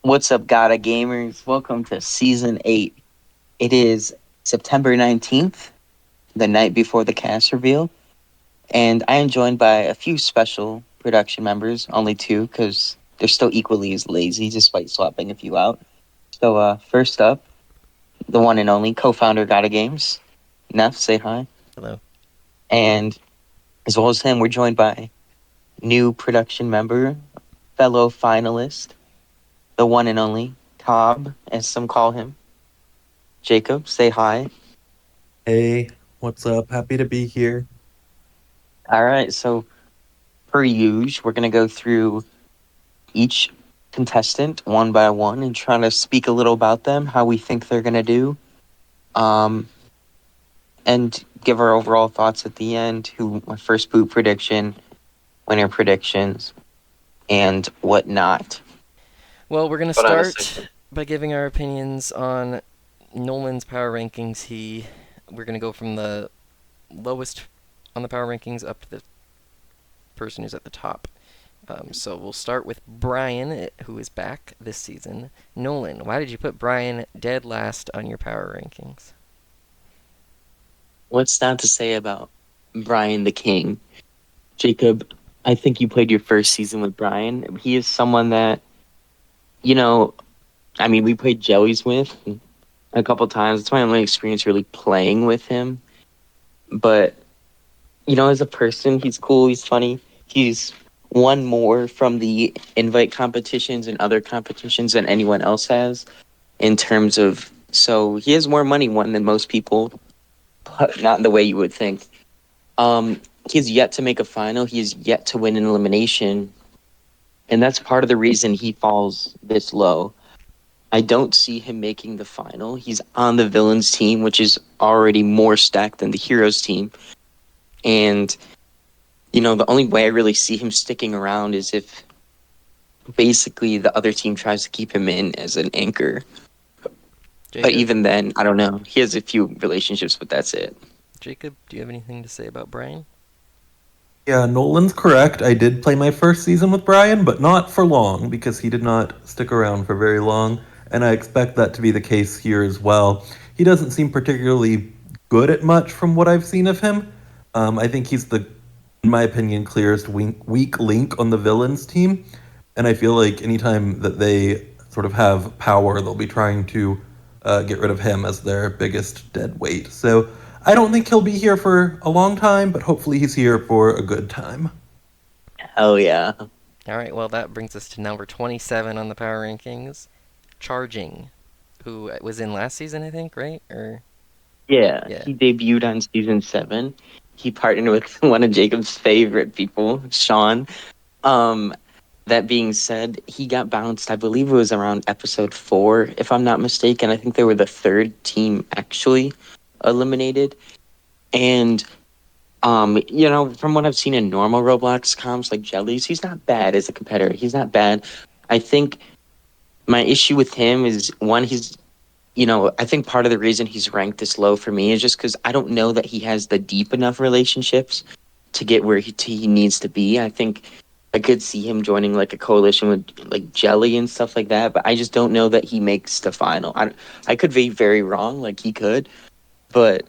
What's up, Gata Gamers? Welcome to Season 8. It is September 19th, the night before the cast reveal, and I am joined by a few special production members, only two, because they're still equally as lazy despite swapping a few out. So, first up, the one and only co-founder Gata Games. Neff, say hi. Hello. And as well as him, we're joined by new production member, fellow finalist, the one and only Cobb, as some call him. Jacob, say hi. Hey, what's up? Happy to be here. All right, so per usual, we're gonna go through each contestant one by one and try to speak a little about them, how we think they're gonna do, um, and give our overall thoughts at the end. Who my first boot prediction, winner predictions, and whatnot. Well, we're going to Hold on a start second. by giving our opinions on Nolan's power rankings. We're going to go from the lowest on the power rankings up to the person who's at the top. So we'll start with Bryan, who is back this season. Nolan, why did you put Bryan dead last on your power rankings? What's not to say about Bryan the King? Jacob, I think you played your first season with Bryan. He is someone that, you know, I mean, we played jellies with a couple times. It's my only experience really playing with him. But, as a person, he's cool, he's funny. He's won more from the invite competitions and other competitions than anyone else has in terms of. So he has more money won than most people, but not in the way you would think. He's yet to make a final. He is yet to win an elimination. And that's part of the reason he falls this low. I don't see him making the final. He's on the villains team, which is already more stacked than the heroes team. And, the only way I really see him sticking around is if basically the other team tries to keep him in as an anchor. But Jacob? even then, I don't know. He has a few relationships, but that's it. Jacob, do you have anything to say about Bryan? Yeah, Nolan's correct. I did play my first season with Bryan, but not for long because he did not stick around for very long, and I expect that to be the case here as well. He doesn't seem particularly good at much from what I've seen of him. I think he's in my opinion, clearest weak link on the villains team, and I feel like anytime that they sort of have power, they'll be trying to get rid of him as their biggest dead weight. So I don't think he'll be here for a long time, but hopefully he's here for a good time. Hell yeah. All right, well, that brings us to number 27 on the power rankings. Charging, who was in last season, I think, right? Yeah, Yeah. he debuted on season 7. He partnered with one of Jacob's favorite people, Sean. Um, that being said, he got bounced. I believe it was around episode 4, if I'm not mistaken. I think they were the third team actually eliminated. And from what I've seen in normal Roblox comps like Jellies, he's not bad as a competitor. He's not bad. I think my issue with him is one, I think part of the reason he's ranked this low for me is just because I don't know that he has the deep enough relationships to get where he needs to be. I think I could see him joining like a coalition with like Jelly and stuff like that, but I just don't know that he makes the final. I could be very wrong, like he could, but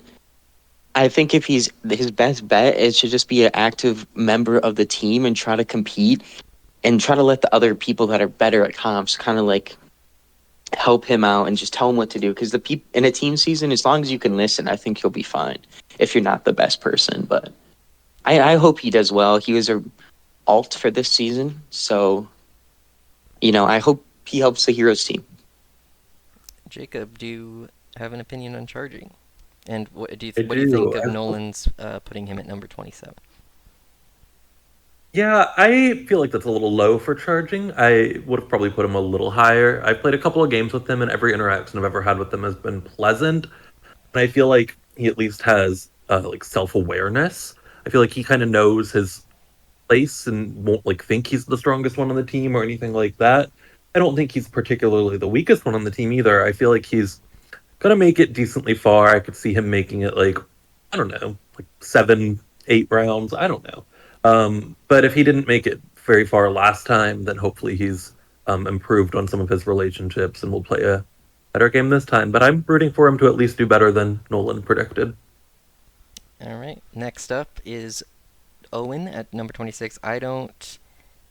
I think if he's his best bet is to just be an active member of the team and try to compete and try to let the other people that are better at comps kind of like help him out and just tell him what to do. Because the people in a team season, as long as you can listen, I think you'll be fine. If you're not the best person, but I hope he does well. He was a alt for this season, so I hope he helps the heroes team. Jacob, do you have an opinion on charging? And I what do you think do. of Nolan's putting him at number 27? Yeah, I feel like that's a little low for charging. I would have probably put him a little higher. I've played a couple of games with him, and every interaction I've ever had with him has been pleasant. And I feel like he at least has like self-awareness. I feel like he kind of knows his place and won't like think he's the strongest one on the team or anything like that. I don't think he's particularly the weakest one on the team either. I feel like he's gonna make it decently far. I could see him making it like, I don't know, like 7, 8 rounds. I don't know. But if he didn't make it very far last time, then hopefully he's improved on some of his relationships and will play a better game this time. But I'm rooting for him to at least do better than Nolan predicted. All right. Next up is Owen at number 26. I don't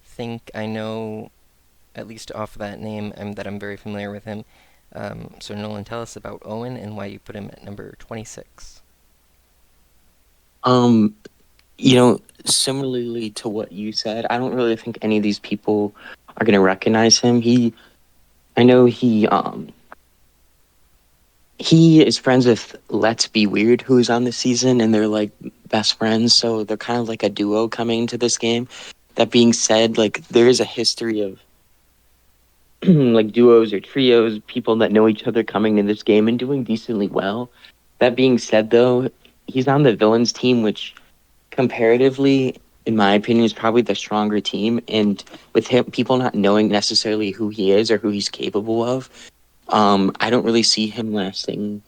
think I know, at least off of that name, that I'm very familiar with him. So Nolan, tell us about Owen and why you put him at number 26. Um, Similarly to what you said, I don't really think any of these people are gonna recognize him. I know he is friends with Let's Be Weird, who's on this season, and they're like best friends, so they're kind of like a duo coming into this game. That being said, like there is a history of like duos or trios, people that know each other coming in this game and doing decently well. That being said, though, he's on the villains team, which comparatively, in my opinion, is probably the stronger team. And with him, people not knowing necessarily who he is or who he's capable of, I don't really see him lasting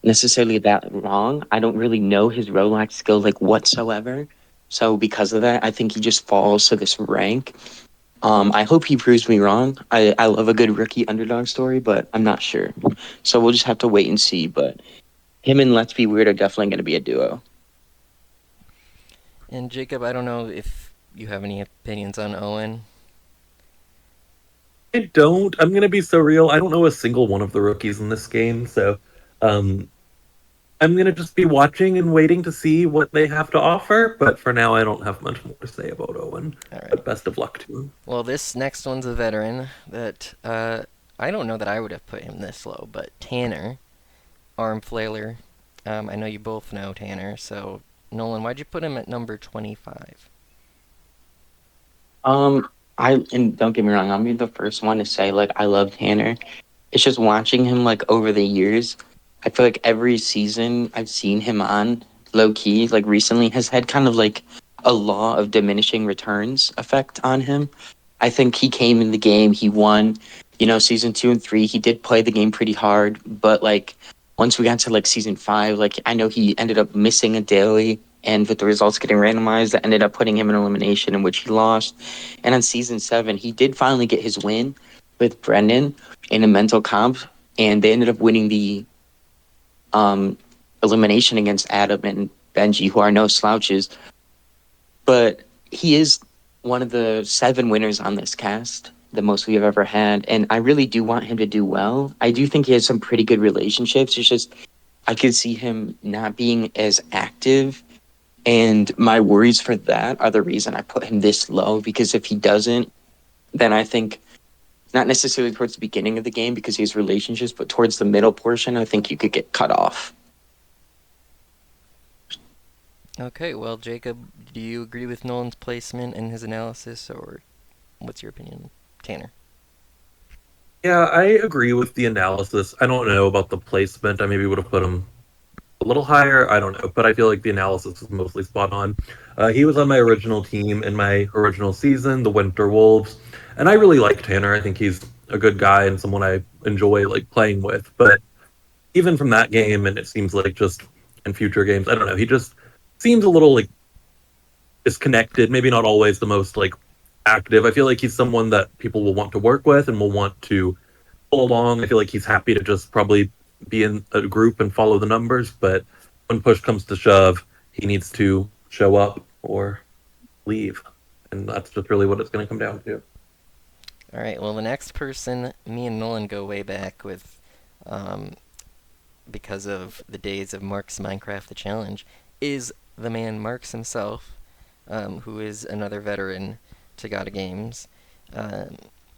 necessarily that long. I don't really know his Rolex skill like whatsoever. So because of that, I think he just falls to this rank. I hope he proves me wrong. I love a good rookie underdog story, but I'm not sure. So we'll just have to wait and see. But him and Let's Be Weird are definitely going to be a duo. And Jacob, I don't know if you have any opinions on Owen. I don't. I'm gonna be so real. I don't know a single one of the rookies in this game, so um, I'm gonna just be watching and waiting to see what they have to offer. But for now, I don't have much more to say about Owen. All right. But best of luck to him. Well, this next one's a veteran that I don't know that I would have put him this low, but Tanner, arm flailer. I know you both know Tanner, so Nolan, why'd you put him at number 25? And don't get me wrong, I'll be the first one to say like I love Tanner. It's just watching him like over the years. I feel like every season I've seen him on low key, like recently, has had kind of like a law of diminishing returns effect on him. I think he came in the game, he won, season 2 and 3, he did play the game pretty hard, but like once we got to like season 5, like I know he ended up missing a daily, and with the results getting randomized, that ended up putting him in elimination in which he lost. And on season 7, he did finally get his win with Brendan in a mental comp, and they ended up winning the um, elimination against Adam and Benji, who are no slouches. But he is one of the 7 winners on this cast, the most we've ever had. And I really do want him to do well. I do think he has some pretty good relationships. It's just, I could see him not being as active. And my worries for that are the reason I put him this low, because if he doesn't, then I think not necessarily towards the beginning of the game because he has relationships, but towards the middle portion, I think you could get cut off. Okay, well, Jacob, do you agree with Nolan's placement and his analysis, or what's your opinion, Tanner? Yeah, I agree with the analysis. I don't know about the placement. I maybe would have put him a little higher. I don't know, but I feel like the analysis is mostly spot on. He was on my original team in my original season, the Winter Wolves, and I really like Tanner. I think he's a good guy and someone I enjoy like playing with. But even from that game, and it seems like just in future games, I don't know. He just seems a little like disconnected. Maybe not always the most like active. I feel like he's someone that people will want to work with and will want to pull along. I feel like he's happy to just probably be in a group and follow the numbers, but when push comes to shove, he needs to show up or leave. And that's just really what it's going to come down to. All right, well, the next person, me and Nolan go way back with, because of the days of Mark's Minecraft The Challenge, is the man Marks himself, who is another veteran to Gotta Games.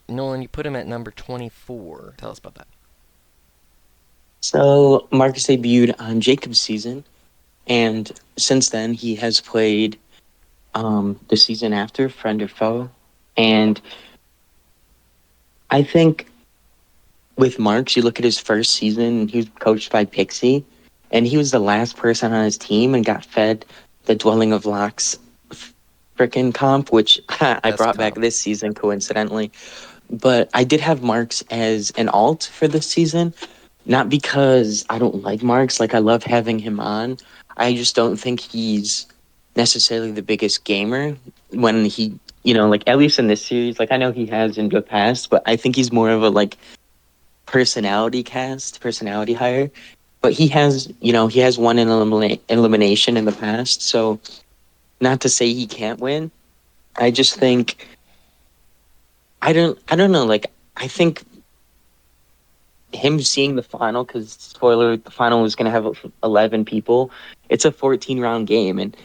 Nolan, you put him at number 24. Tell us about that. So Marcus debuted on Jacob's season, and since then he has played the season after, Friend or Foe. And I think with Marks, you look at his first season, he was coached by Pixie, and he was the last person on his team and got fed the Dwelling of Locks frickin' comp, which I brought back this season coincidentally. But I did have Marks as an alt for this season, not because I don't like Marks, like I love having him on. I just don't think he's necessarily the biggest gamer when he like at least in this series, like I know he has in the past, but I think he's more of a like personality hire. But he has won an elimination in the past, so not to say he can't win. I just think I don't know. Like I think him seeing the final, because spoiler, the final was going to have 11 people. It's a 14 round game, and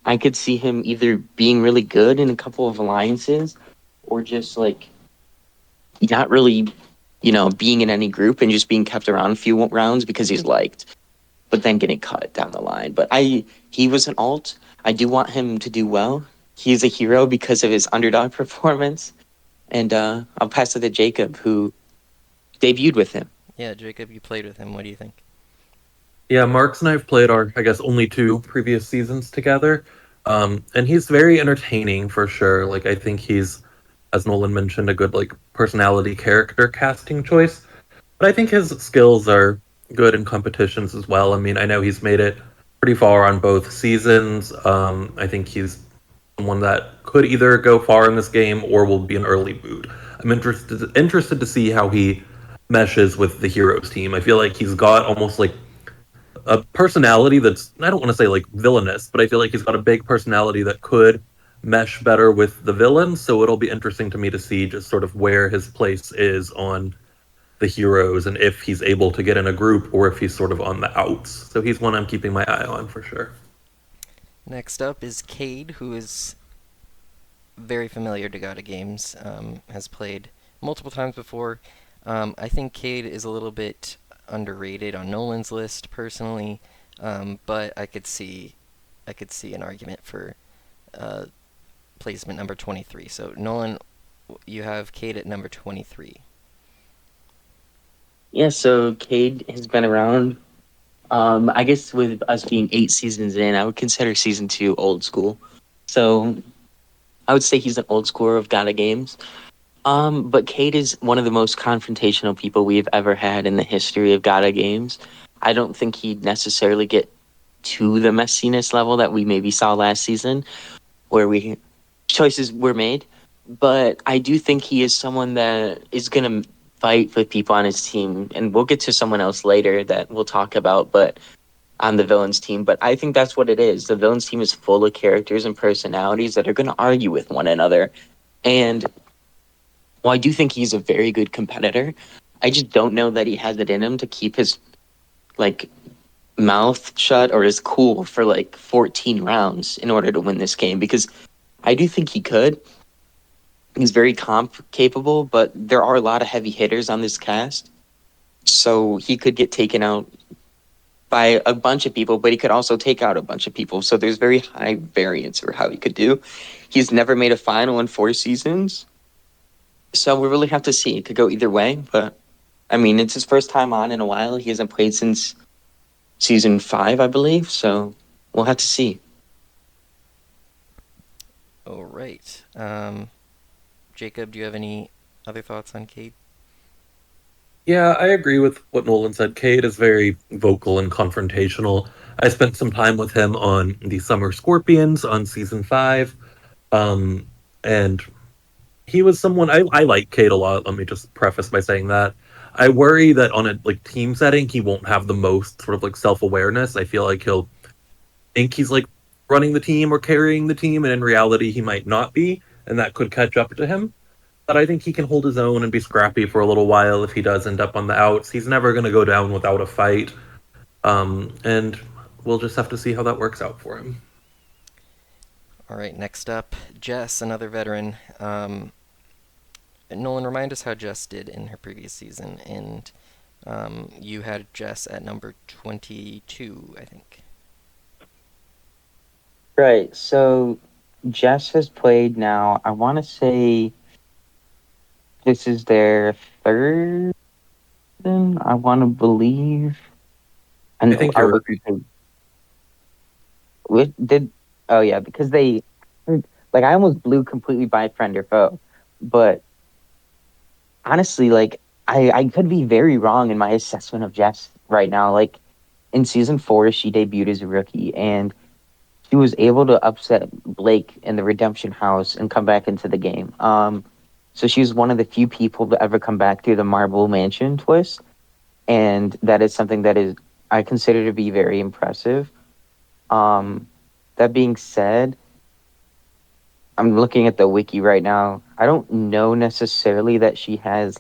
I could see him either being really good in a couple of alliances, or just like not really, being in any group and just being kept around a few rounds because he's liked, but then getting cut down the line. But he was an alt. I do want him to do well. He's a hero because of his underdog performance. And I'll pass it to Jacob, who debuted with him. Yeah, Jacob, you played with him. What do you think? Yeah, Marks and I have played our, I guess, only two previous seasons together. And he's very entertaining for sure. Like, I think he's, as Nolan mentioned, a good, like, personality character casting choice. But I think his skills are good in competitions as well. I mean, I know he's made it pretty far on both seasons. I think he's someone that could either go far in this game or will be an early boot. I'm interested to see how he meshes with the heroes team. I feel like he's got almost like a personality that's, I don't want to say like villainous, but I feel like he's got a big personality that could mesh better with the villains. So it'll be interesting to me to see just sort of where his place is on the heroes and if he's able to get in a group or if he's sort of on the outs. So he's one I'm keeping my eye on for sure. Next up is Cade, who is very familiar to Gata games, has played multiple times before. I think Cade is a little bit underrated on Nolan's list personally, but I could see an argument for placement number 23. So Nolan, you have Cade at number 23. Yeah, so Cade has been around. I guess with us being 8 seasons in, I would consider season 2 old school. So I would say he's an old schooler of Gata games. But Cade is one of the most confrontational people we've ever had in the history of Gata games. I don't think he'd necessarily get to the messiness level that we maybe saw last season, where choices were made. But I do think he is someone that is gonna fight for people on his team, and we'll get to someone else later that we'll talk about. But on the villains team, but I think that's what it is. The villains team is full of characters and personalities that are going to argue with one another, and well, I do think he's a very good competitor. I just don't know that he has it in him to keep his like mouth shut or his cool for like 14 rounds in order to win this game, because I do think he could. He's very comp capable, but there are a lot of heavy hitters on this cast. So he could get taken out by a bunch of people, but he could also take out a bunch of people. So there's very high variance for how he could do. He's never made a final in 4 seasons. So we really have to see. It could go either way, but I mean, it's his first time on in a while. He hasn't played since season 5, I believe. So we'll have to see. All right. Jacob, do you have any other thoughts on Cade? Yeah, I agree with what Nolan said. Cade is very vocal and confrontational. I spent some time with him on the Summer Scorpions on season 5. And he was someone I like Cade a lot. Let me just preface by saying that. I worry that on a like team setting, he won't have the most sort of like self-awareness. I feel like he'll think he's like running the team or carrying the team, and in reality he might not be, and that could catch up to him. But I think he can hold his own and be scrappy for a little while if he does end up on the outs. He's never going to go down without a fight. And we'll just have to see how that works out for him. All right, next up, Jess, another veteran. Nolan, remind us how Jess did in her previous season, and you had Jess at number 22, I think. Right. So Jess has played now, I want to say this is their third season, I want to believe. And I think our you're listeners did. Oh yeah, because they like I almost blew completely by friend or foe, but honestly, like I could be very wrong in my assessment of Jess right now. Like in season 4, she debuted as a rookie, and she was able to upset Blake in the Redemption House and come back into the game. So she was one of the few people to ever come back through the Marble Mansion twist, and that is something that is I consider to be very impressive. Um, that being said, I'm looking at the wiki right now. I don't know necessarily that she has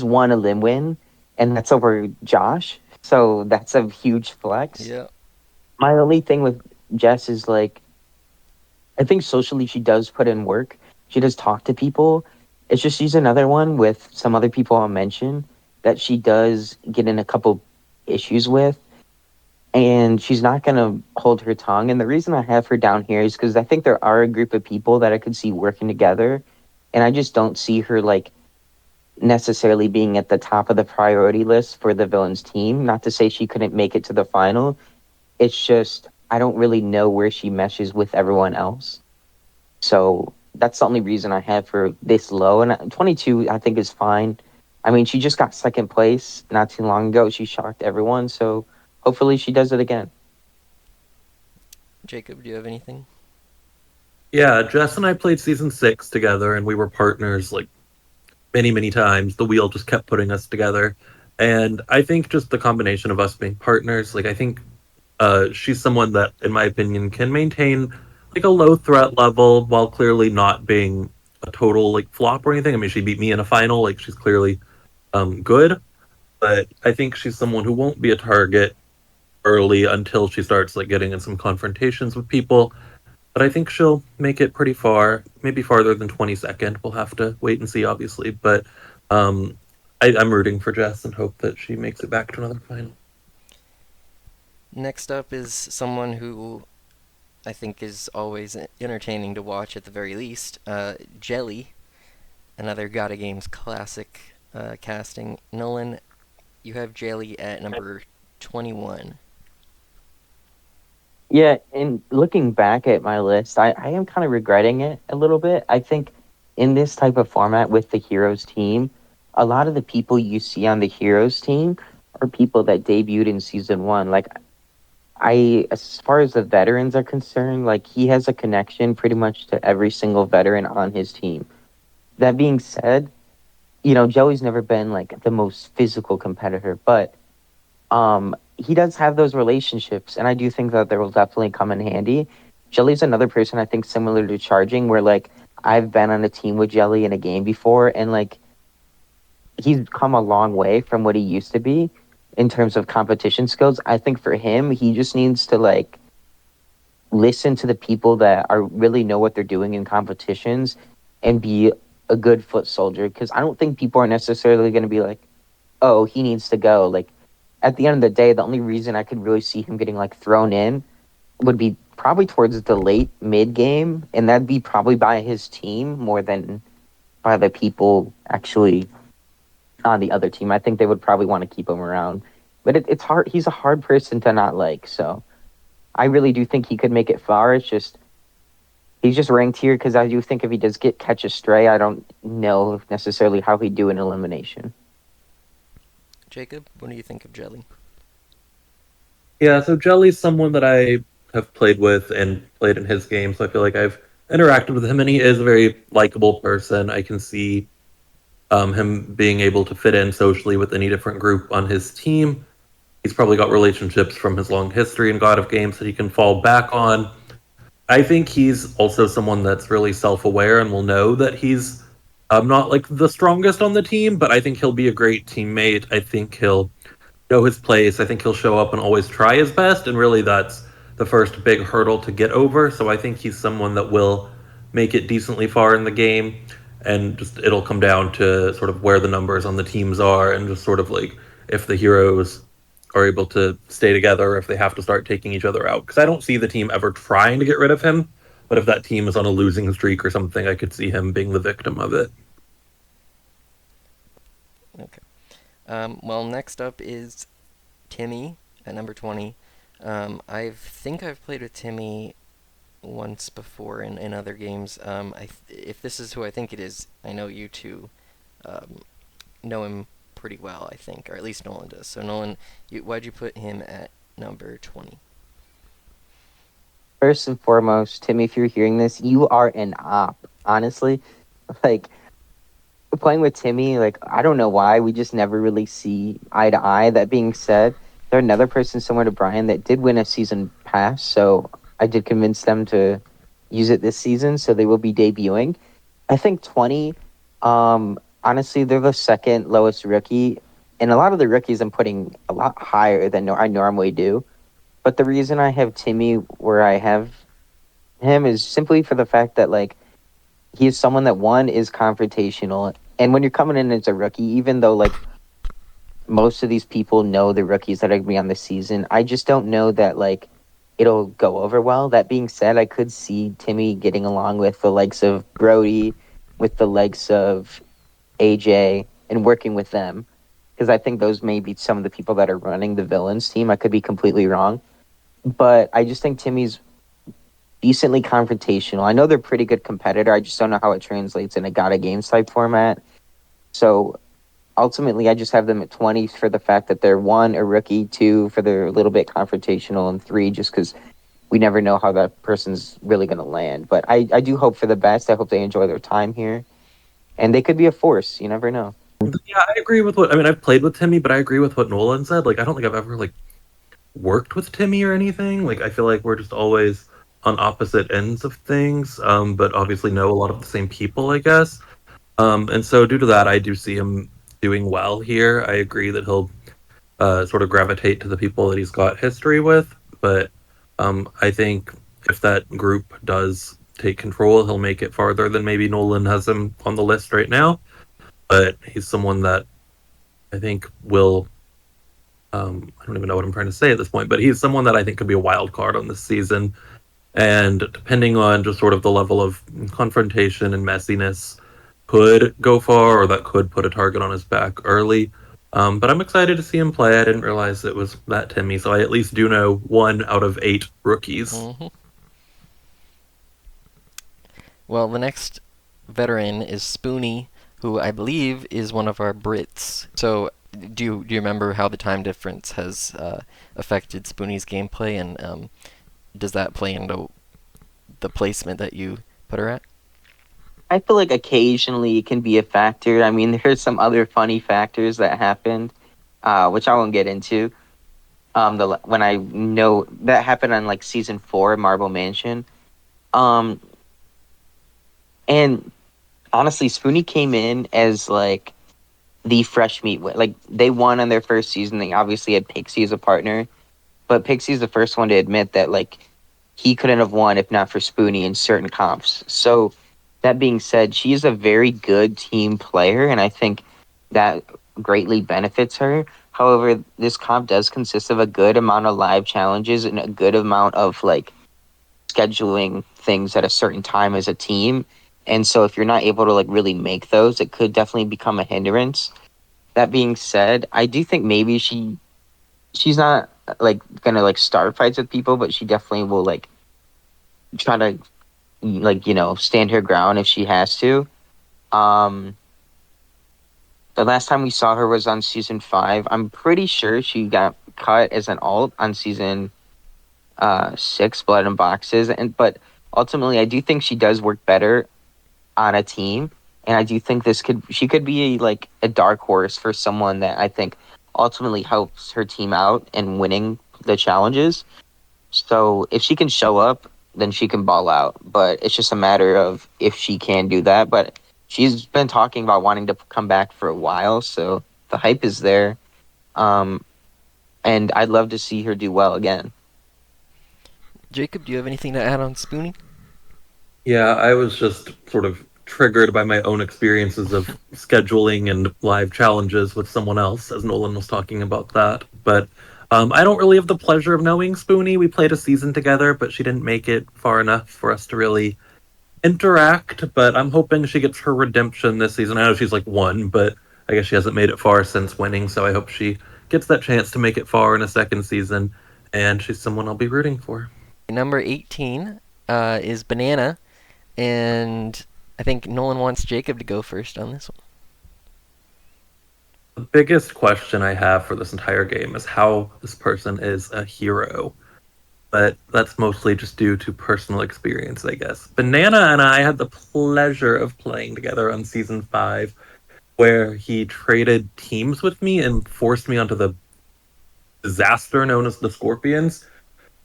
one elim win, and that's over Josh. So that's a huge flex. Yeah. My only thing with Jess is I think socially she does put in work. She does talk to people. It's just she's another one with some other people I'll mention that she does get in a couple issues with, and she's not gonna hold her tongue. And the reason I have her down here is because I think there are a group of people that I could see working together, and I just don't see her necessarily being at the top of the priority list for the villains team. Not to say she couldn't make it to the final. It's just I don't really know where she meshes with everyone else. So that's the only reason I have her this low. And 22, I think, is fine. I mean, she just got second place not too long ago. She shocked everyone. So hopefully she does it again. Jacob, do you have anything? Yeah, Jess and I played season 6 together, and we were partners like many, many times. The wheel just kept putting us together. And I think just the combination of us being partners, like, I think she's someone that, in my opinion, can maintain like a low threat level while clearly not being a total like flop or anything. I mean, she beat me in a final, like, she's clearly good, but I think she's someone who won't be a target early until she starts like getting in some confrontations with people. But I think she'll make it pretty far, maybe farther than 22nd. We'll have to wait and see, obviously. But um, I'm rooting for Jess and hope that she makes it back to another final. Next up is someone who I think is always entertaining to watch at the very least. Jelly, another Gotta Games classic casting. Nolan, you have Jelly at number 21. Yeah, and looking back at my list, I am kind of regretting it a little bit. I think in this type of format with the Heroes team, a lot of the people you see on the Heroes team are people that debuted in season one. As far as the veterans are concerned, he has a connection pretty much to every single veteran on his team. That being said, Joey's never been the most physical competitor, but he does have those relationships, and I do think that they will definitely come in handy. Jelly's another person I think similar to Charging, where I've been on a team with Jelly in a game before, and he's come a long way from what he used to be in terms of competition skills. I think for him, he just needs to listen to the people that are really know what they're doing in competitions and be a good foot soldier. Because I don't think people are necessarily going to be oh, he needs to go. At the end of the day, the only reason I could really see him getting thrown in would be probably towards the late mid game, and that'd be probably by his team more than by the people actually on the other team. I think they would probably want to keep him around, but it's hard. He's a hard person to not like. So I really do think he could make it far. It's just he's just ranked here because I do think if he does catch a stray, I don't know necessarily how he'd do in elimination. Jacob, what do you think of Jelly? Yeah, so Jelly's someone that I have played with and played in his game, so I feel like I've interacted with him, and he is a very likable person. I can see him being able to fit in socially with any different group on his team. He's probably got relationships from his long history in God of Games that he can fall back on. I think he's also someone that's really self-aware and will know that he's not like the strongest on the team, but I think he'll be a great teammate. I think he'll know his place. I think he'll show up and always try his best, and really that's the first big hurdle to get over. So I think he's someone that will make it decently far in the game, and just it'll come down to sort of where the numbers on the teams are, and just sort of like if the heroes are able to stay together, or if they have to start taking each other out. Because I don't see the team ever trying to get rid of him, but if that team is on a losing streak or something, I could see him being the victim of it. Okay. Well, next up is Timmy at number 20. I think I've played with Timmy once before in other games. If this is who I think it is, I know you two um, know him pretty well, I think, or at least Nolan does. So Nolan, why'd you put him at number 20? First and foremost, Timmy, if you're hearing this, you are an op. Honestly, like playing with Timmy, like I don't know why we just never really see eye to eye. That being said, they're another person similar to Bryan that did win a season pass, so I did convince them to use it this season, so they will be debuting. I think 20. Honestly, they're the second lowest rookie, and a lot of the rookies I'm putting a lot higher than I normally do. But the reason I have Timmy where I have him is simply for the fact that like he is someone that one is confrontational, and when you're coming in as a rookie, even though like most of these people know the rookies that are gonna be on the season, I just don't know that like it'll go over well. That being said, I could see Timmy getting along with the likes of Brody, with the likes of AJ, and working with them because I think those may be some of the people that are running the villains team. I could be completely wrong, but I just think Timmy's decently confrontational. I know they're a pretty good competitor. I just don't know how it translates in a Gotta Games type format. So ultimately, I just have them at 20 for the fact that they're one, a rookie, two, for they're a little bit confrontational, and three, just because we never know how that person's really going to land. But I do hope for the best. I hope they enjoy their time here. And they could be a force. You never know. Yeah, I agree with what I mean. I've played with Timmy, but I agree with what Nolan said. Like, I don't think I've ever like worked with Timmy or anything. Like, I feel like we're just always on opposite ends of things, but obviously know a lot of the same people, I guess. And so due to that, I do see him doing well here. I agree that he'll sort of gravitate to the people that he's got history with, but I think if that group does take control, he'll make it farther than maybe Nolan has him on the list right now. But he's someone that I think will. I don't even know what I'm trying to say at this point, but he's someone that I think could be a wild card on this season. And depending on just sort of the level of confrontation and messiness, could go far or that could put a target on his back early. But I'm excited to see him play. I didn't realize it was that Timmy, so I at least do know 1 out of 8 rookies. Mm-hmm. Well, the next veteran is Spoony, who I believe is one of our Brits. So, do you remember how the time difference has affected Spoony's gameplay, and does that play into the placement that you put her at? I feel like occasionally it can be a factor. I mean, there's some other funny factors that happened, which I won't get into. When I know that happened on like season 4 of Marble Mansion. And honestly, Spoony came in as like the fresh meat. Like they won on their first season. They obviously had Pixie as a partner, but Pixie's the first one to admit that like he couldn't have won if not for Spoony in certain comps. So that being said, she is a very good team player, and I think that greatly benefits her. However, this comp does consist of a good amount of live challenges and a good amount of like scheduling things at a certain time as a team. And so if you're not able to like really make those, it could definitely become a hindrance. That being said, I do think maybe she's not like gonna like start fights with people, but she definitely will like try to like stand her ground if she has to. Um, the last time we saw her was on season 5. I'm pretty sure she got cut as an alt on season 6, Blood and Boxes, but ultimately I do think she does work better on a team, and I do think she could be like a dark horse for someone that I think ultimately helps her team out in winning the challenges. So if she can show up, then she can ball out. But it's just a matter of if she can do that. But she's been talking about wanting to come back for a while, so the hype is there. And I'd love to see her do well again. Jacob, do you have anything to add on Spoony? Yeah, I was just sort of triggered by my own experiences of scheduling and live challenges with someone else, as Nolan was talking about that. But I don't really have the pleasure of knowing Spoony. We played a season together, but she didn't make it far enough for us to really interact. But I'm hoping she gets her redemption this season. I know she's like 1, but I guess she hasn't made it far since winning, so I hope she gets that chance to make it far in a second season. And she's someone I'll be rooting for. Number 18 is Banana, and I think Nolan wants Jacob to go first on this one. The biggest question I have for this entire game is how this person is a hero. but that's mostly just due to personal experience, I guess. Banana and I had the pleasure of playing together on season 5, where he traded teams with me and forced me onto the disaster known as the Scorpions,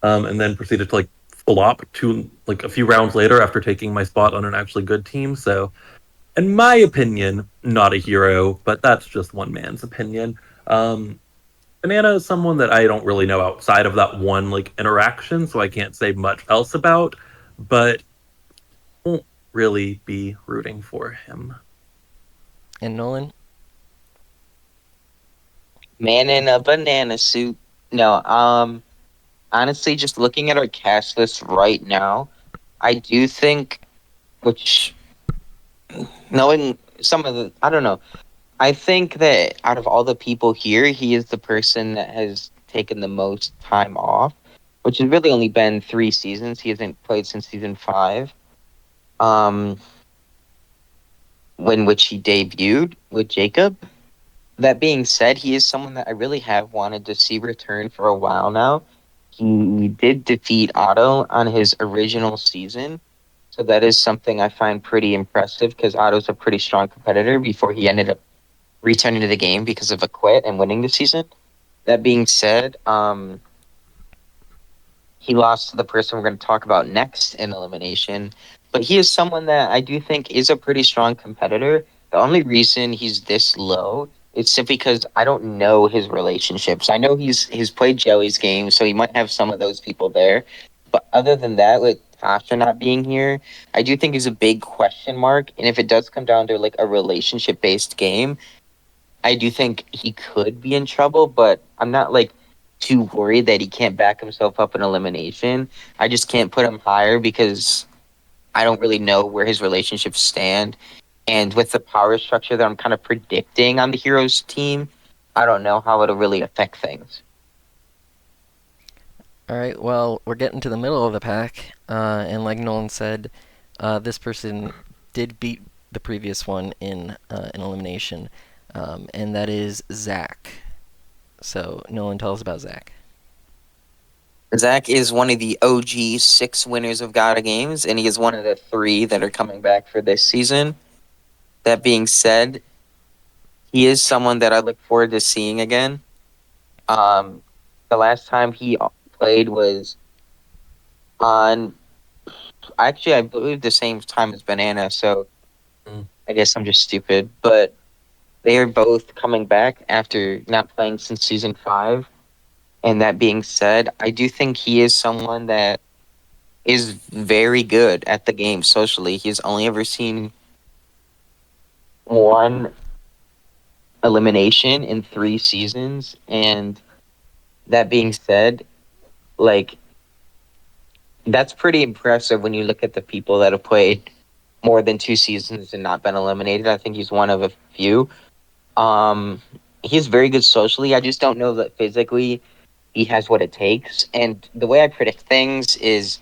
and then proceeded to like flop to like a few rounds later after taking my spot on an actually good team. So, in my opinion, not a hero, but that's just one man's opinion. Banana is someone that I don't really know outside of that one like interaction, so I can't say much else about, but won't really be rooting for him. And Nolan? Man in a banana suit. No, honestly, just looking at our cast list right now, I do think, which knowing some of the, I don't know, I think that out of all the people here, he is the person that has taken the most time off, which has really only been 3 seasons. He hasn't played since season 5, um, when which he debuted with Jacob. That being said, he is someone that I really have wanted to see return for a while now. He did defeat Otto on his original season, so that is something I find pretty impressive because Otto's a pretty strong competitor before he ended up returning to the game because of a quit and winning the season. That being said, he lost to the person we're going to talk about next in elimination. But he is someone that I do think is a pretty strong competitor. The only reason he's this low is simply because I don't know his relationships. I know he's played Joey's game, so he might have some of those people there. But other than that, with Tasha not being here, I do think is a big question mark. And if it does come down to like a relationship based game, I do think he could be in trouble, but I'm not like too worried that he can't back himself up in elimination. I just can't put him higher because I don't really know where his relationships stand. And with the power structure that I'm kind of predicting on the Heroes team, I don't know how it'll really affect things. Alright, well, we're getting to the middle of the pack, and like Nolan said, this person did beat the previous one in an elimination, and that is Zach. So, Nolan, tell us about Zach. Zach is one of the OG 6 winners of Gata Games, and he is one of the 3 that are coming back for this season. That being said, he is someone that I look forward to seeing again. The last time he played was on, actually, I believe the same time as Banana, so I guess I'm just stupid. But they are both coming back after not playing since season 5. And that being said, I do think he is someone that is very good at the game socially. He's only ever seen one elimination in 3 seasons. And that being said, like, that's pretty impressive when you look at the people that have played more than 2 seasons and not been eliminated. I think he's one of a few. He's very good socially. I just don't know that physically he has what it takes. And the way I predict things is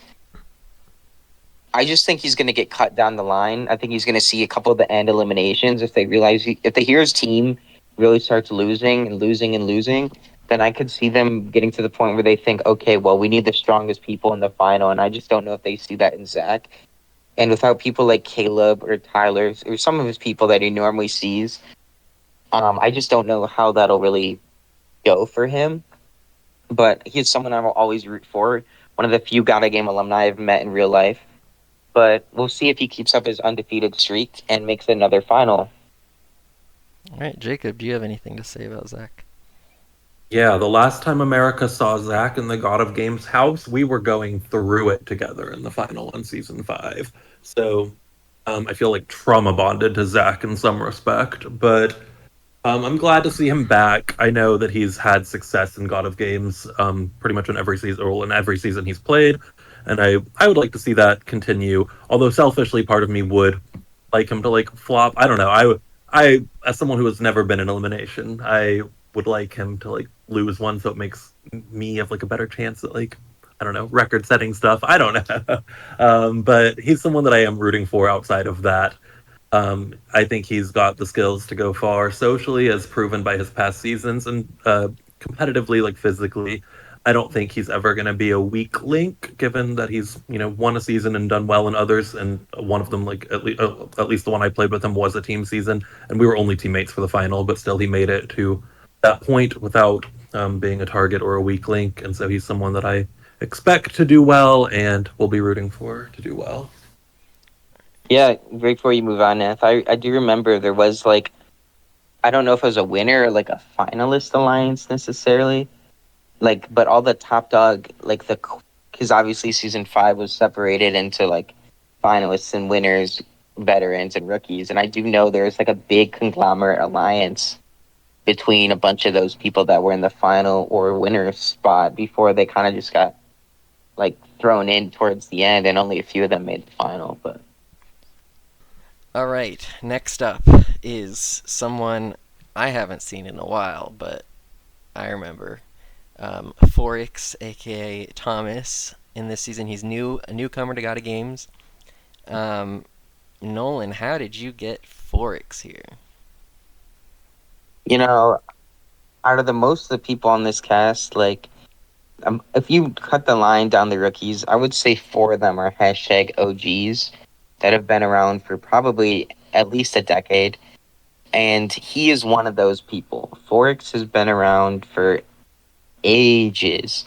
I just think he's going to get cut down the line. I think he's going to see a couple of the end eliminations if they realize if the Heroes team really starts losing and losing and losing, then I could see them getting to the point where they think, okay, well, we need the strongest people in the final. And I just don't know if they see that in Zach. And without people like Caleb or Tyler or some of his people that he normally sees, I just don't know how that'll really go for him. But he's someone I will always root for. One of the few Gata Game alumni I've met in real life. But we'll see if he keeps up his undefeated streak and makes another final. Alright, Jacob, do you have anything to say about Zach? Yeah, the last time America saw Zach in the God of Games house, we were going through it together in the final on season 5. So I feel like trauma bonded to Zach in some respect, but I'm glad to see him back. I know that he's had success in God of Games pretty much in every season, or in every season he's played, and I would like to see that continue. Although selfishly, part of me would like him to like flop. I don't know. I as someone who has never been in elimination, I would like him to like lose one, so it makes me have like a better chance at like I don't know record-setting stuff. I don't know, but he's someone that I am rooting for outside of that. I think he's got the skills to go far socially, as proven by his past seasons, and competitively, like physically. I don't think he's ever going to be a weak link, given that he's won a season and done well in others, and one of them, like at least the one I played with him, was a team season, and we were only teammates for the final, but still he made it to that point without being a target or a weak link, and so he's someone that I expect to do well and will be rooting for to do well. Yeah, right before you move on, Nath, I do remember there was like, I don't know if it was a winner or like a finalist alliance necessarily, like, but all the top dog, like because obviously season 5 was separated into like finalists and winners, veterans and rookies, and I do know there's like a big conglomerate alliance between a bunch of those people that were in the final or winner spot before they kind of just got like thrown in towards the end, and only a few of them made the final. But All right, next up is someone I haven't seen in a while, but I remember. Forex, aka Thomas. In this season, he's a newcomer to Gotta Games. Nolan, how did you get Forex here? you know, out of the most of the people on this cast, like, if you cut the line down the rookies, I would say 4 of them are hashtag OGs that have been around for probably at least a decade. And he is one of those people. Forex has been around for ages.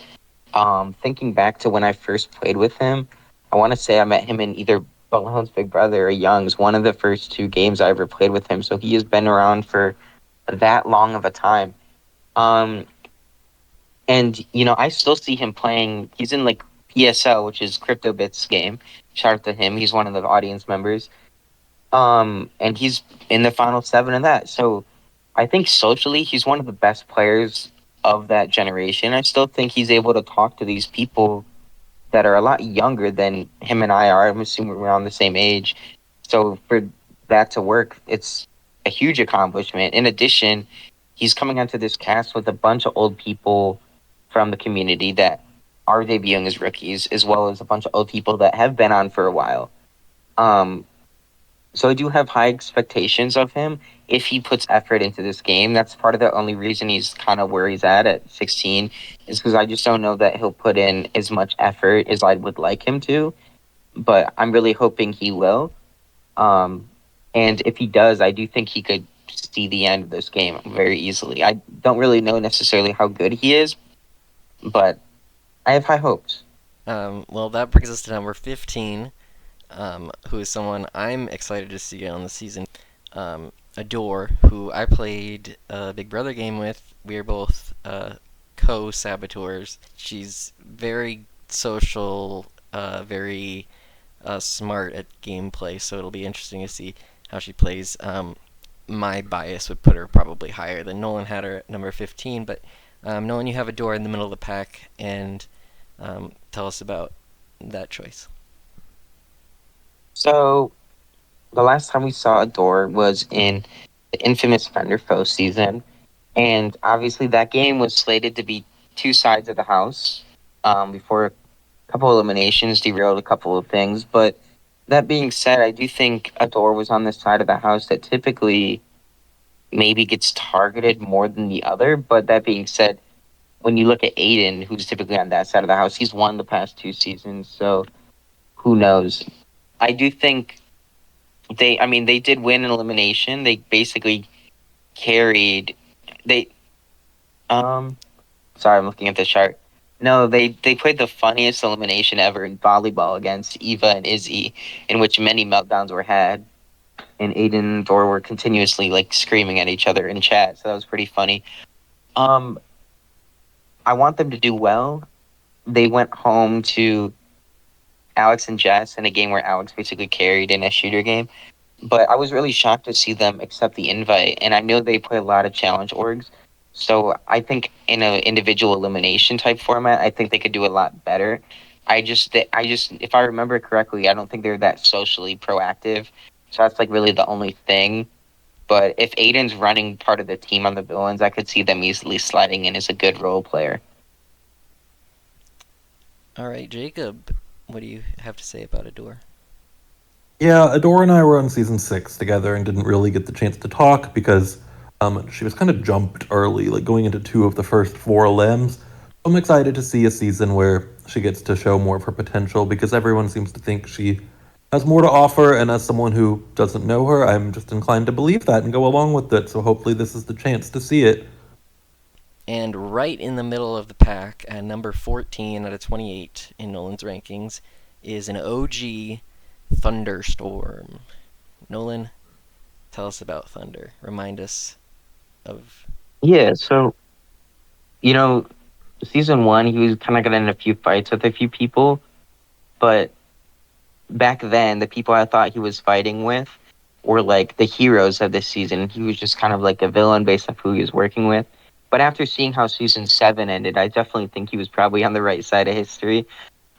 Thinking back to when I first played with him, I want to say I met him in either Balone's Big Brother or Young's, one of the first 2 games I ever played with him. So he has been around for that long of a time. Um, and I still see him playing. He's in like PSL, which is CryptoBits game. Shout out to him. He's one of the audience members. And he's in the final 7 of that. So I think socially, he's one of the best players of that generation. I still think he's able to talk to these people that are a lot younger than him and I are. I'm assuming we're around the same age. So for that to work, it's a huge accomplishment. In addition, he's coming onto this cast with a bunch of old people from the community that are debuting as rookies, as well as a bunch of old people that have been on for a while. Um, so I do have high expectations of him if he puts effort into this game. That's part of the only reason he's kind of where he's at 16, is because I just don't know that he'll put in as much effort as I would like him to. But I'm really hoping he will. And if he does, I do think he could see the end of this game very easily. I don't really know necessarily how good he is, but I have high hopes. Well, that brings us to number 15, who is someone I'm excited to see on the season. Adore, who I played a Big Brother game with. We are both co-saboteurs. She's very social, very smart at gameplay, so it'll be interesting to see how she plays. My bias would put her probably higher than Nolan had her at number 15, but Nolan, you have Adore in the middle of the pack, and tell us about that choice. So the last time we saw Adore was in the infamous Fender Foe season, and obviously that game was slated to be 2 sides of the house. Before a couple eliminations derailed a couple of things, but that being said, I do think Adore was on the side of the house that typically maybe gets targeted more than the other. But that being said, when you look at Aidan, who's typically on that side of the house, he's won the past 2 seasons, so who knows? I do think they did win an elimination. They basically carried. They sorry, I'm looking at the chart. No, they played the funniest elimination ever in volleyball against Eva and Izzy, in which many meltdowns were had, and Aiden and Dor were continuously like screaming at each other in chat. So that was pretty funny. I want them to do well. They went home to Alex and Jess in a game where Alex basically carried in a shooter game. But I was really shocked to see them accept the invite, and I know they play a lot of challenge orgs. So I think in an individual elimination type format, I think they could do a lot better. If I remember correctly, I don't think they're that socially proactive. So that's like really the only thing. But if Aiden's running part of the team on the villains, I could see them easily sliding in as a good role player. All right, Jacob, what do you have to say about Adore? Yeah, Adore and I were on season 6 together and didn't really get the chance to talk because she was kind of jumped early, like going into 2 of the first 4 limbs. I'm excited to see a season where she gets to show more of her potential because everyone seems to think she has more to offer. And as someone who doesn't know her, I'm just inclined to believe that and go along with it. So hopefully, this is the chance to see it. And right in the middle of the pack, at number 14 out of 28 in Nolan's rankings, is an OG Thunderstorm. Nolan, tell us about Thunder. Remind us of. Yeah, so you know, season one, he was kind of getting in a few fights with a few people, but back then, the people I thought he was fighting with were like the heroes of this season. He was just kind of like a villain based off who he was working with. But after seeing how season seven ended, I definitely think he was probably on the right side of history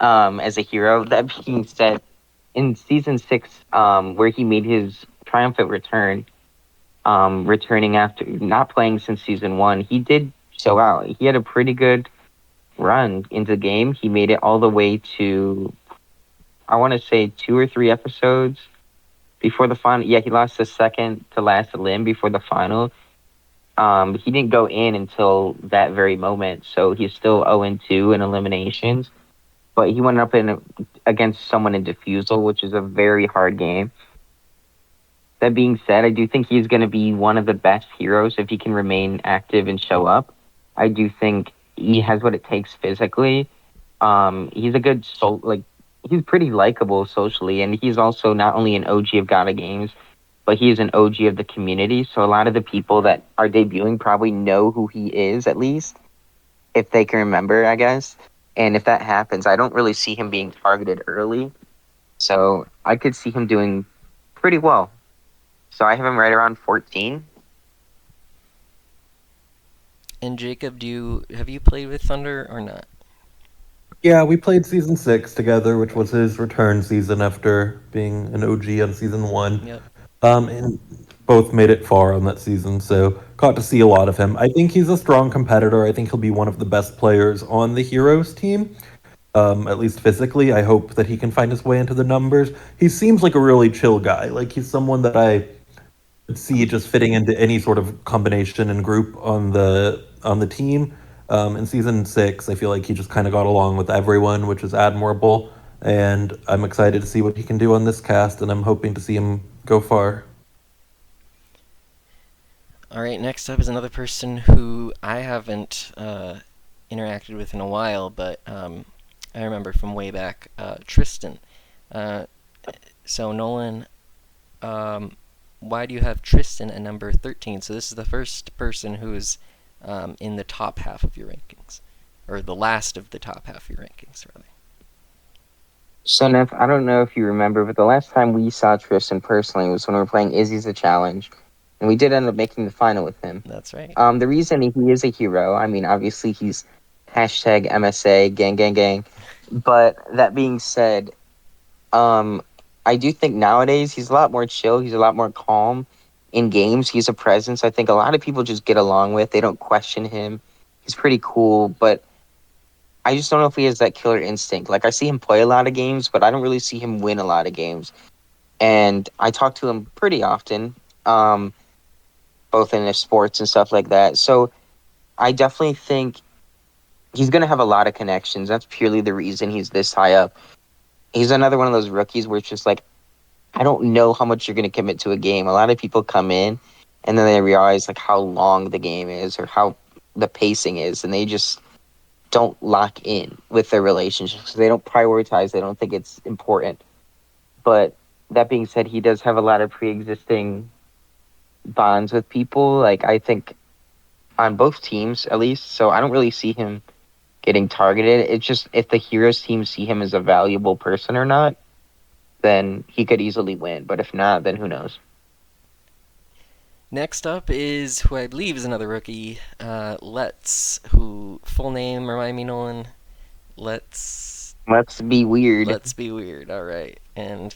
as a hero. That being said, in season six, where he made his triumphant return, returning after not playing since season one, he did show out. He had a pretty good run into the game. He made it all the way to, I want to say, 2 or 3 episodes before the final. Yeah, he lost the second to last limb before the final. He didn't go in until that very moment, so he's still 0-2 in eliminations. But he went up against someone in Diffusal, which is a very hard game. That being said, I do think he's going to be one of the best heroes if he can remain active and show up. I do think he has what it takes physically. He's a good he's pretty likable socially, and he's also not only an OG of Gata Games, but he is an OG of the community. So a lot of the people that are debuting probably know who he is, at least if they can remember, I guess. And if that happens, I don't really see him being targeted early. So I could see him doing pretty well. So I have him right around 14. And Jacob, have you played with Thunder or not? Yeah, we played season 6 together, which was his return season after being an OG on season 1. Yep. And both made it far on that season, so got to see a lot of him. I think he's a strong competitor. I think he'll be one of the best players on the Heroes team, at least physically. I hope that he can find his way into the numbers. He seems like a really chill guy. Like, he's someone that I could see just fitting into any sort of combination and group on the team. In season 6, I feel like he just kind of got along with everyone, which is admirable. And I'm excited to see what he can do on this cast, and I'm hoping to see him go far. All right, next up is another person who I haven't interacted with in a while, but I remember from way back, Tristian. So Nolan, why do you have Tristian at number 13? So this is the first person who's in the top half of your rankings, or the last of the top half of your rankings, rather. So, Neff, I don't know if you remember, but the last time we saw Tristan personally was when we were playing Izzy's a Challenge, and we did end up making the final with him. That's right. The reason he is a hero, I mean, obviously he's hashtag MSA, gang, gang, gang. But that being said, I do think nowadays he's a lot more chill. He's a lot more calm in games. He's a presence I think a lot of people just get along with. They don't question him. He's pretty cool, but I just don't know if he has that killer instinct. Like, I see him play a lot of games, but I don't really see him win a lot of games. And I talk to him pretty often, both in the sports and stuff like that. So I definitely think he's going to have a lot of connections. That's purely the reason he's this high up. He's another one of those rookies where it's just like, I don't know how much you're going to commit to a game. A lot of people come in and then they realize like how long the game is or how the pacing is, and they just don't lock in with their relationships. They don't prioritize. They don't think it's important. But that being said, he does have a lot of pre-existing bonds with people. Like, I think on both teams, at least. So I don't really see him getting targeted. It's just if the Heroes team see him as a valuable person or not, then he could easily win. But if not, then who knows? Next up is who I believe is another rookie, Let's, who, full name, remind me, Nolan? Let's Be weird. Let's be weird, alright. And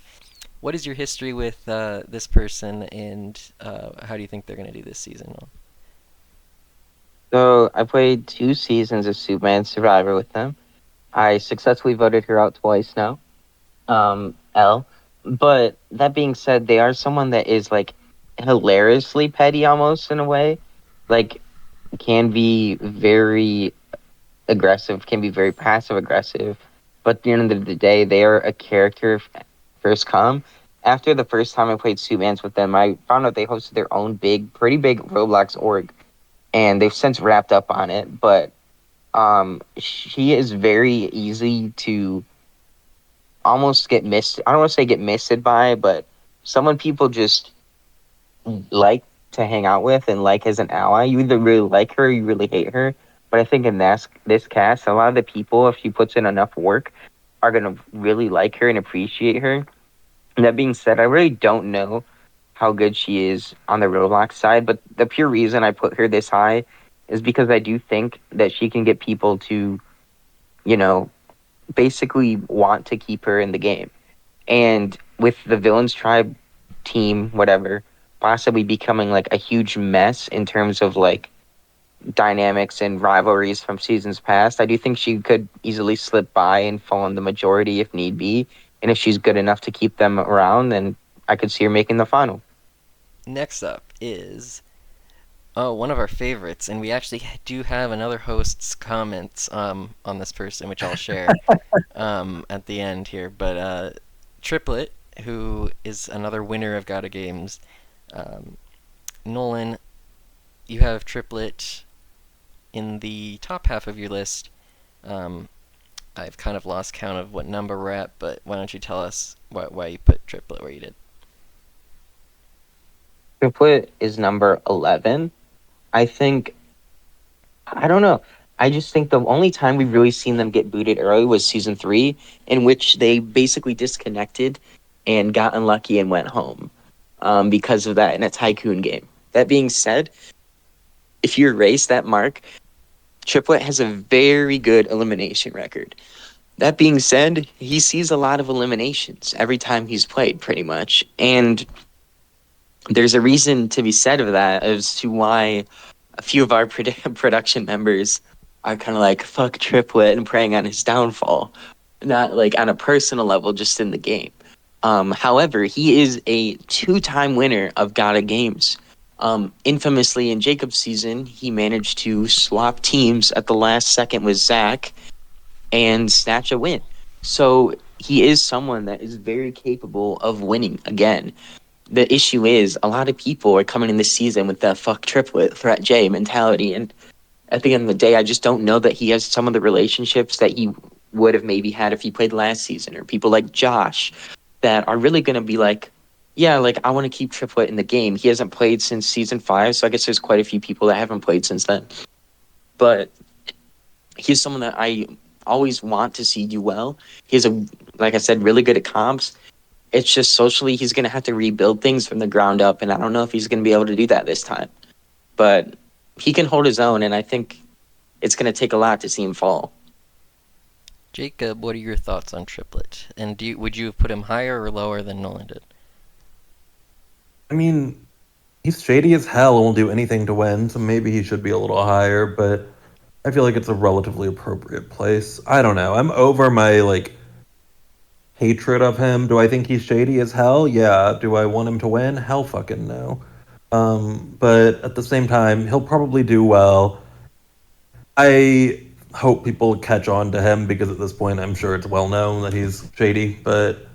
what is your history with this person, and how do you think they're going to do this season? So I played 2 seasons of Superman Survivor with them. I successfully voted her out twice now. L. But that being said, they are someone that is like hilariously petty almost in a way. Like, can be very aggressive, can be very passive aggressive. But at the end of the day, they are a character first come. After the first time I played Soup Mans with them, I found out they hosted their own pretty big Roblox org, and they've since wrapped up on it. But she is very easy to almost get missed. I don't want to say get misted by, but someone people just like to hang out with and like as an ally. You either really like her or you really hate her. But I think in this cast, a lot of the people, if she puts in enough work, are gonna really like her and appreciate her. And that being said, I really don't know how good she is on the Roblox side, but the pure reason I put her this high is because I do think that she can get people to, you know, basically want to keep her in the game. And with the Villains Tribe team, whatever, possibly becoming like a huge mess in terms of like dynamics and rivalries from seasons past, I do think she could easily slip by and fall in the majority if need be. And if she's good enough to keep them around, then I could see her making the final. Next up is one of our favorites, and we actually do have another host's comments on this person, which I'll share at the end here. But Triplet, who is another winner of Gotta Games, Nolan, you have Triplet in the top half of your list. I've kind of lost count of what number we're at, but why don't you tell us why you put Triplet where you did? Triplet is number 11. I think, I don't know. I just think the only time we've really seen them get booted early was season 3, in which they basically disconnected and got unlucky and went home because of that in a Tycoon game. That being said, if you erase that mark, Triplet has a very good elimination record. That being said, he sees a lot of eliminations every time he's played, pretty much. And there's a reason to be said of that as to why a few of our production members are kind of like, fuck Triplet and preying on his downfall. Not like on a personal level, just in the game. However, he is a 2-time winner of Gotta Games. Infamously, in Jacob's season, he managed to swap teams at the last second with Zach and snatch a win. So he is someone that is very capable of winning again. The issue is a lot of people are coming in this season with that fuck Triplet threat J mentality, and at the end of the day, I just don't know that he has some of the relationships that he would have maybe had if he played last season, or people like Josh that are really going to be like, yeah, like I want to keep Triplet in the game. He hasn't played since season 5, so I guess there's quite a few people that haven't played since then. But he's someone that I always want to see do well. He's like I said, really good at comps. It's just socially he's going to have to rebuild things from the ground up, and I don't know if he's going to be able to do that this time. But he can hold his own, and I think it's going to take a lot to see him fall. Jacob, what are your thoughts on Triplet? And would you have put him higher or lower than Nolan did? I mean, he's shady as hell and will do anything to win, so maybe he should be a little higher, but I feel like it's a relatively appropriate place. I don't know. I'm over my, hatred of him. Do I think he's shady as hell? Yeah. Do I want him to win? Hell fucking no. But at the same time, he'll probably do well. I hope people catch on to him because at this point, I'm sure it's well known that he's shady. But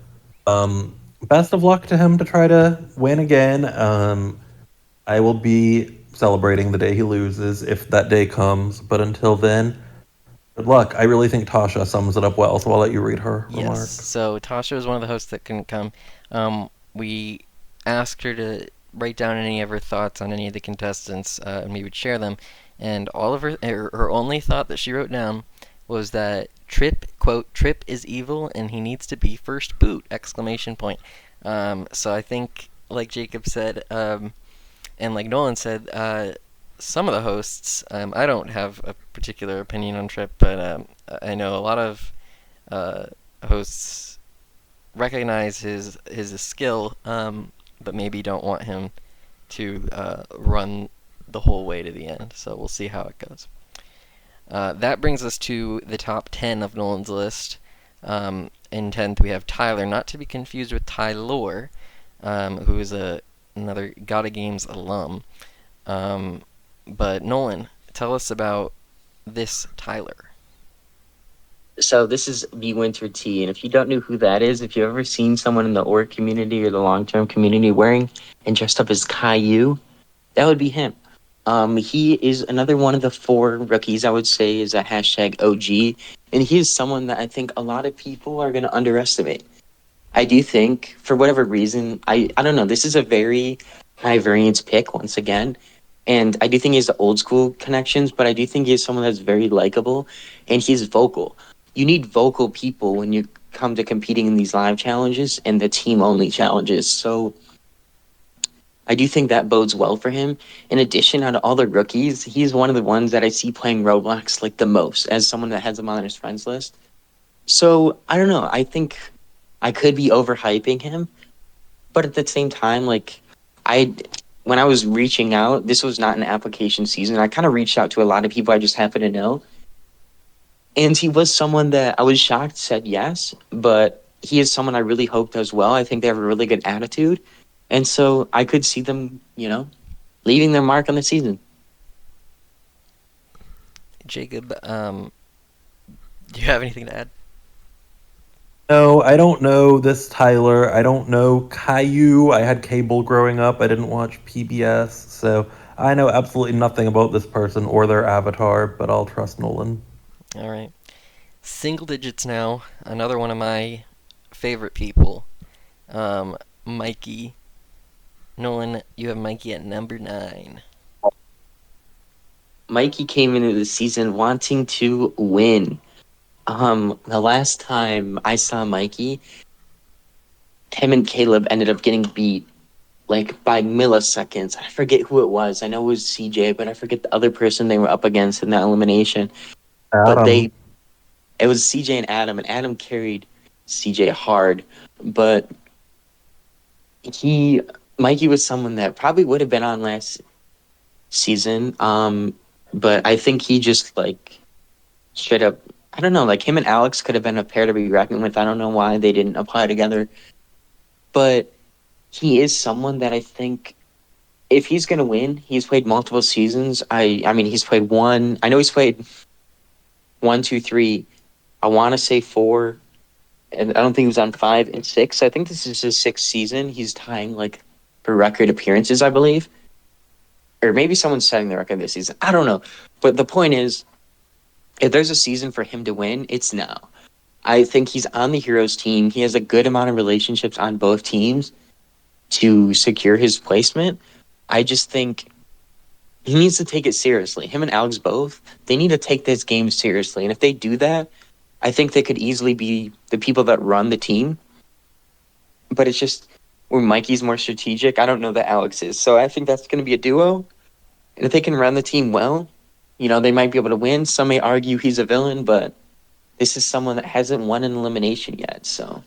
best of luck to him to try to win again. I will be celebrating the day he loses if that day comes. But until then, good luck. I really think Tasha sums it up well, so I'll let you read her remark. Yes. So Tasha was one of the hosts that couldn't come. We asked her to write down any of her thoughts on any of the contestants, and we would share them. And all of her only thought that she wrote down was that quote, Trip is evil and he needs to be first boot, exclamation point. So I think, like Jacob said, and like Nolan said, some of the hosts, I don't have a particular opinion on Trip, but I know a lot of hosts recognize his skill, but maybe don't want him to run the whole way to the end. So we'll see how it goes. That brings us to the top 10 of Nolan's list. In 10th, we have Tyler, not to be confused with Tyler, who is another Gotta Games alum. But Nolan, tell us about this Tyler. So this is the Winter Tea, and if you don't know who that is, if you've ever seen someone in the org community or the long-term community wearing and dressed up as Caillou, that would be him. He is another one of the four rookies I would say is a hashtag OG, and he is someone that I think a lot of people are going to underestimate. I do think, for whatever reason, I don't know, this is a very high variance pick once again. And I do think he has the old school connections, but I do think he's someone that's very likable and he's vocal. You need vocal people when you come to competing in these live challenges and the team only challenges. So I do think that bodes well for him. In addition, out of all the rookies, he's one of the ones that I see playing Roblox like the most as someone that has him on his friends list. So I don't know. I think I could be overhyping him, but at the same time, like I, when I was reaching out, this was not an application season. I kind of reached out to a lot of people I just happen to know, and he was someone that I was shocked said yes, but he is someone I really hope does well. I think they have a really good attitude, and so I could see them, leaving their mark on the season. Jacob, do you have anything to add? No, I don't know this Tyler. I don't know Caillou. I had cable growing up. I didn't watch PBS, so I know absolutely nothing about this person or their avatar, but I'll trust Nolan. All right. Single digits now. Another one of my favorite people. Mikey. Nolan, you have Mikey at number 9. Mikey came into the season wanting to win. The last time I saw Mikey, him and Caleb ended up getting beat like by milliseconds. I forget who it was. I know it was CJ, but I forget the other person they were up against in that elimination. But Adam. it was CJ and Adam carried CJ hard. But Mikey was someone that probably would have been on last season. But I think he just like straight up, I don't know, like him and Alex could have been a pair to be reckoned with. I don't know why they didn't apply together. But he is someone that I think if he's going to win, he's played multiple seasons. I mean, he's played one. I know he's played 1, 2, 3. I want to say 4, and I don't think he was on 5 and 6. I think this is his 6th season. He's tying like for record appearances, I believe, or maybe someone's setting the record this season. I don't know, but the point is, if there's a season for him to win, it's now. I think he's on the Heroes team. He has a good amount of relationships on both teams to secure his placement. I just think he needs to take it seriously. Him and Alex both, they need to take this game seriously. And if they do that, I think they could easily be the people that run the team. But it's just where Mikey's more strategic. I don't know that Alex is. So I think that's going to be a duo. And if they can run the team well, they might be able to win. Some may argue he's a villain, but this is someone that hasn't won an elimination yet. So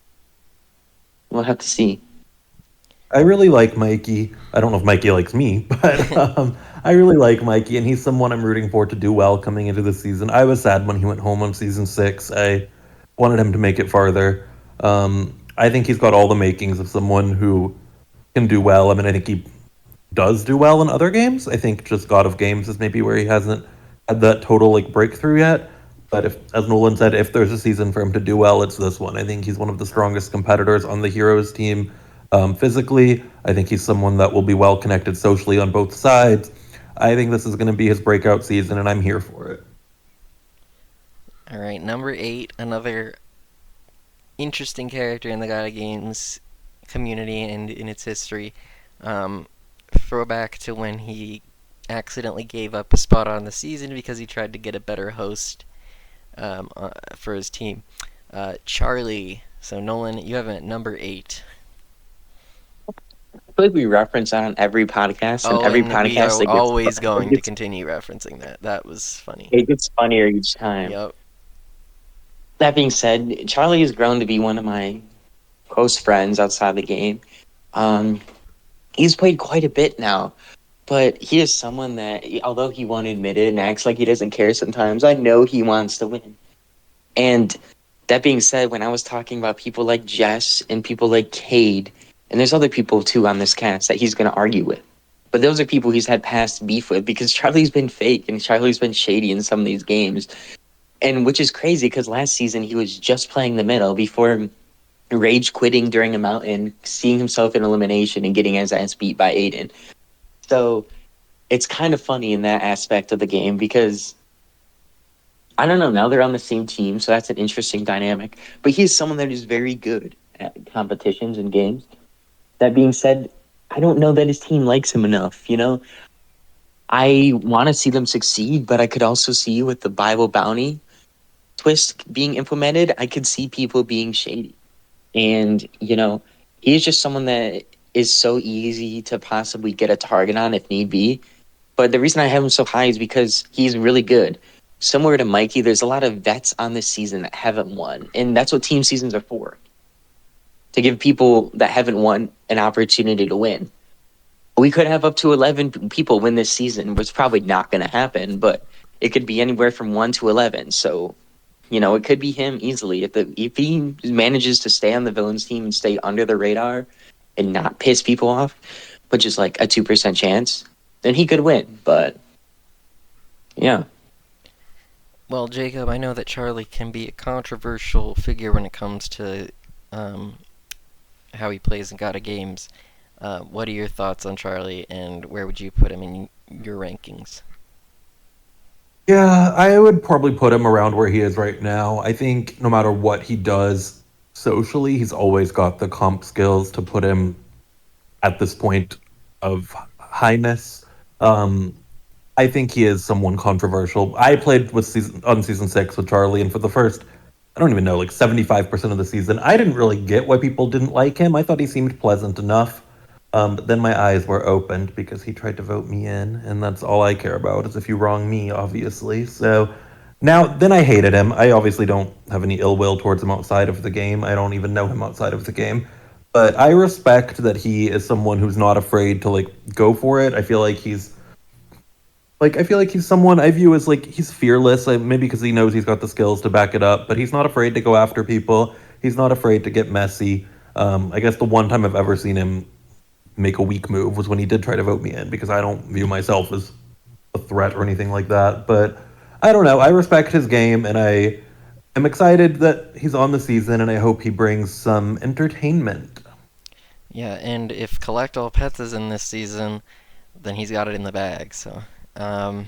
we'll have to see. I really like Mikey. I don't know if Mikey likes me, but I really like Mikey, and he's someone I'm rooting for to do well coming into the season. I was sad when he went home on season 6. I wanted him to make it farther. I think he's got all the makings of someone who can do well. I mean, I think he does do well in other games. I think just God of Games is maybe where he hasn't had that total breakthrough yet. But if, as Nolan said, if there's a season for him to do well, it's this one. I think he's one of the strongest competitors on the Heroes team. Physically, I think he's someone that will be well connected socially on both sides. I think this is going to be his breakout season, and I'm here for it. All right, number 8, another interesting character in the God of Games community and in its history. Throwback to when he accidentally gave up a spot on the season because he tried to get a better host for his team. Charlie. So Nolan, you have it at number 8. I feel like we reference that on every podcast, and every podcast we are always going to continue referencing that. That was funny. It gets funnier each time. Yep. That being said, Charlie has grown to be one of my close friends outside the game. He's played quite a bit now, but he is someone that, although he won't admit it and acts like he doesn't care sometimes, I know he wants to win. And that being said, when I was talking about people like Jess and people like Cade, and there's other people too on this cast that he's going to argue with, but those are people he's had past beef with because Charlie's been fake and Charlie's been shady in some of these games. And which is crazy because last season he was just playing the middle before rage quitting during a mountain, seeing himself in elimination and getting his ass beat by Aidan. So it's kind of funny in that aspect of the game because I don't know, now they're on the same team, so that's an interesting dynamic. But he's someone that is very good at competitions and games. That being said, I don't know that his team likes him enough, you know? I want to see them succeed, but I could also see with the Bible bounty twist being implemented, I could see people being shady. And, you know, he's just someone that is so easy to possibly get a target on if need be. But the reason I have him so high is because he's really good. Similar to Mikey, there's a lot of vets on this season that haven't won. And that's what team seasons are for, to give people that haven't won an opportunity to win. We could have up to 11 people win this season, which is probably not going to happen, but it could be anywhere from 1 to 11. So, you know, it could be him easily. If he manages to stay on the villains team and stay under the radar and not piss people off, which is like a 2% chance, then he could win. But, yeah. Well, Jacob, I know that Charlie can be a controversial figure when it comes to how he plays in God of Games. What are your thoughts on Charlie, and where would you put him in your rankings? Yeah, I would probably put him around where he is right now. I think no matter what he does socially, he's always got the comp skills to put him at this point of highness. Um, I think he is someone controversial. I played with on season 6 with Charlie, and for the first, I don't even know, like 75% of the season, I didn't really get why people didn't like him. I thought he seemed pleasant enough. But then my eyes were opened because he tried to vote me in, and that's all I care about is if you wrong me, obviously. So now, then I hated him. I obviously don't have any ill will towards him outside of the game. I don't even know him outside of the game. But I respect that he is someone who's not afraid to like go for it. I feel like he's someone I view as like he's fearless, maybe because he knows he's got the skills to back it up, but he's not afraid to go after people. He's not afraid to get messy. I guess the one time I've ever seen him make a weak move was when he did try to vote me in because I don't view myself as a threat or anything like that. But I don't know. I respect his game and I am excited that he's on the season and I hope he brings some entertainment. Yeah, and if Collect All Pets is in this season, then he's got it in the bag. So, all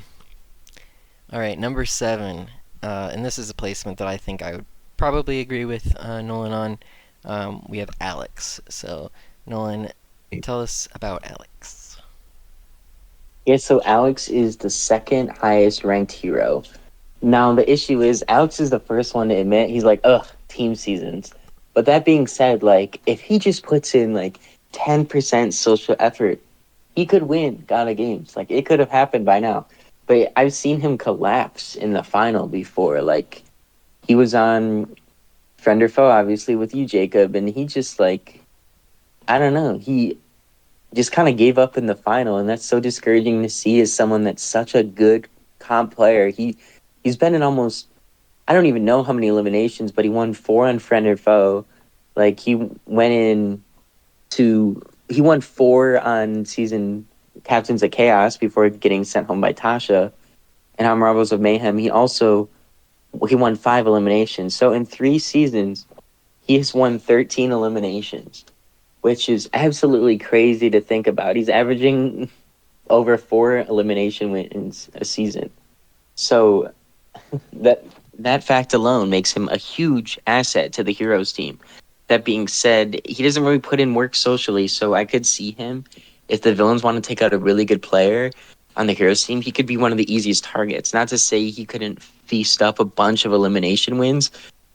right, number 7, and this is a placement that I think I would probably agree with Nolan on. We have Alex. So, Nolan, tell us about Alex. Yeah, so Alex is the second highest ranked hero. Now, the issue is Alex is the first one to admit he's like, ugh, team seasons. But that being said, like, if he just puts in like 10% social effort, he could win God of Games. Like, it could have happened by now. But I've seen him collapse in the final before. Like, he was on Friend or Foe, obviously, with you, Jacob, and he just, like, I don't know. He just kind of gave up in the final, and that's so discouraging to see as someone that's such a good comp player. He's been in almost, I don't even know how many eliminations, but he won 4 on Friend or Foe. Like, he won 4 on season Captains of Chaos before getting sent home by Tasha. And on Marvels of Mayhem, he won 5 eliminations. So in 3 seasons, he has won 13 eliminations, which is absolutely crazy to think about. He's averaging over 4 elimination wins a season. So that fact alone makes him a huge asset to the Heroes team. That being said, he doesn't really put in work socially, so I could see him, if the villains want to take out a really good player on the Heroes team, he could be one of the easiest targets. Not to say he couldn't feast up a bunch of elimination wins,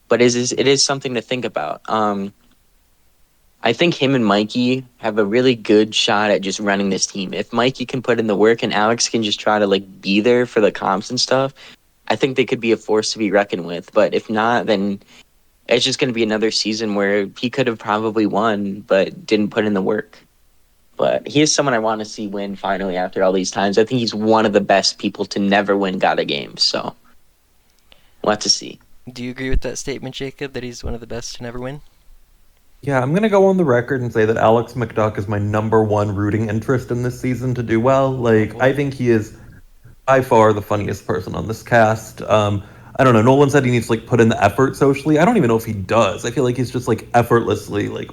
but it is something to think about. I think him and Mikey have a really good shot at just running this team. If Mikey can put in the work and Alex can just try to like be there for the comps and stuff, I think they could be a force to be reckoned with. But if not, then it's just going to be another season where he could have probably won but didn't put in the work. But he is someone I want to see win finally after all these times. I think he's one of the best people to never win God of Games. So we'll have to see. Do you agree with that statement, Jacob, that he's one of the best to never win? Yeah, I'm going to go on the record and say that Alex McDuck is my number 1 rooting interest in this season to do well. Like, I think he is by far the funniest person on this cast. I don't know. Nolan said he needs to like put in the effort socially. I don't even know if he does. I feel like he's just like effortlessly like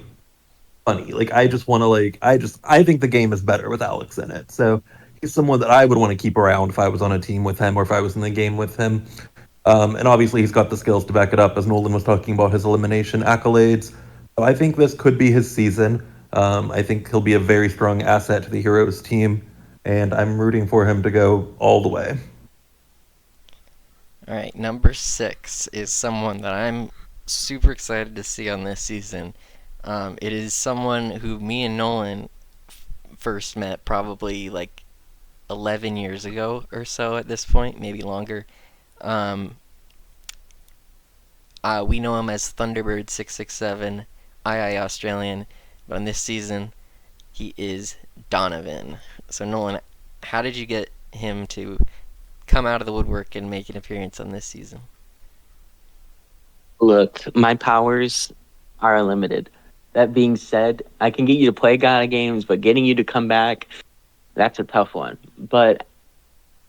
funny. Like I just want to like I think the game is better with Alex in it. So he's someone that I would want to keep around if I was on a team with him or if I was in the game with him. And obviously he's got the skills to back it up, as Nolan was talking about his elimination accolades. So I think this could be his season. I think he'll be a very strong asset to the Heroes team, and I'm rooting for him to go all the way. All right, number 6 is someone that I'm super excited to see on this season. It is someone who me and Nolan first met probably like 11 years ago or so at this point, maybe longer. Um, we know him as Thunderbird667, II Australian, but on this season, he is Donavan. So Nolan, how did you get him to come out of the woodwork and make an appearance on this season? Look, my powers are limited. That being said, I can get you to play God games, but getting you to come back, that's a tough one. But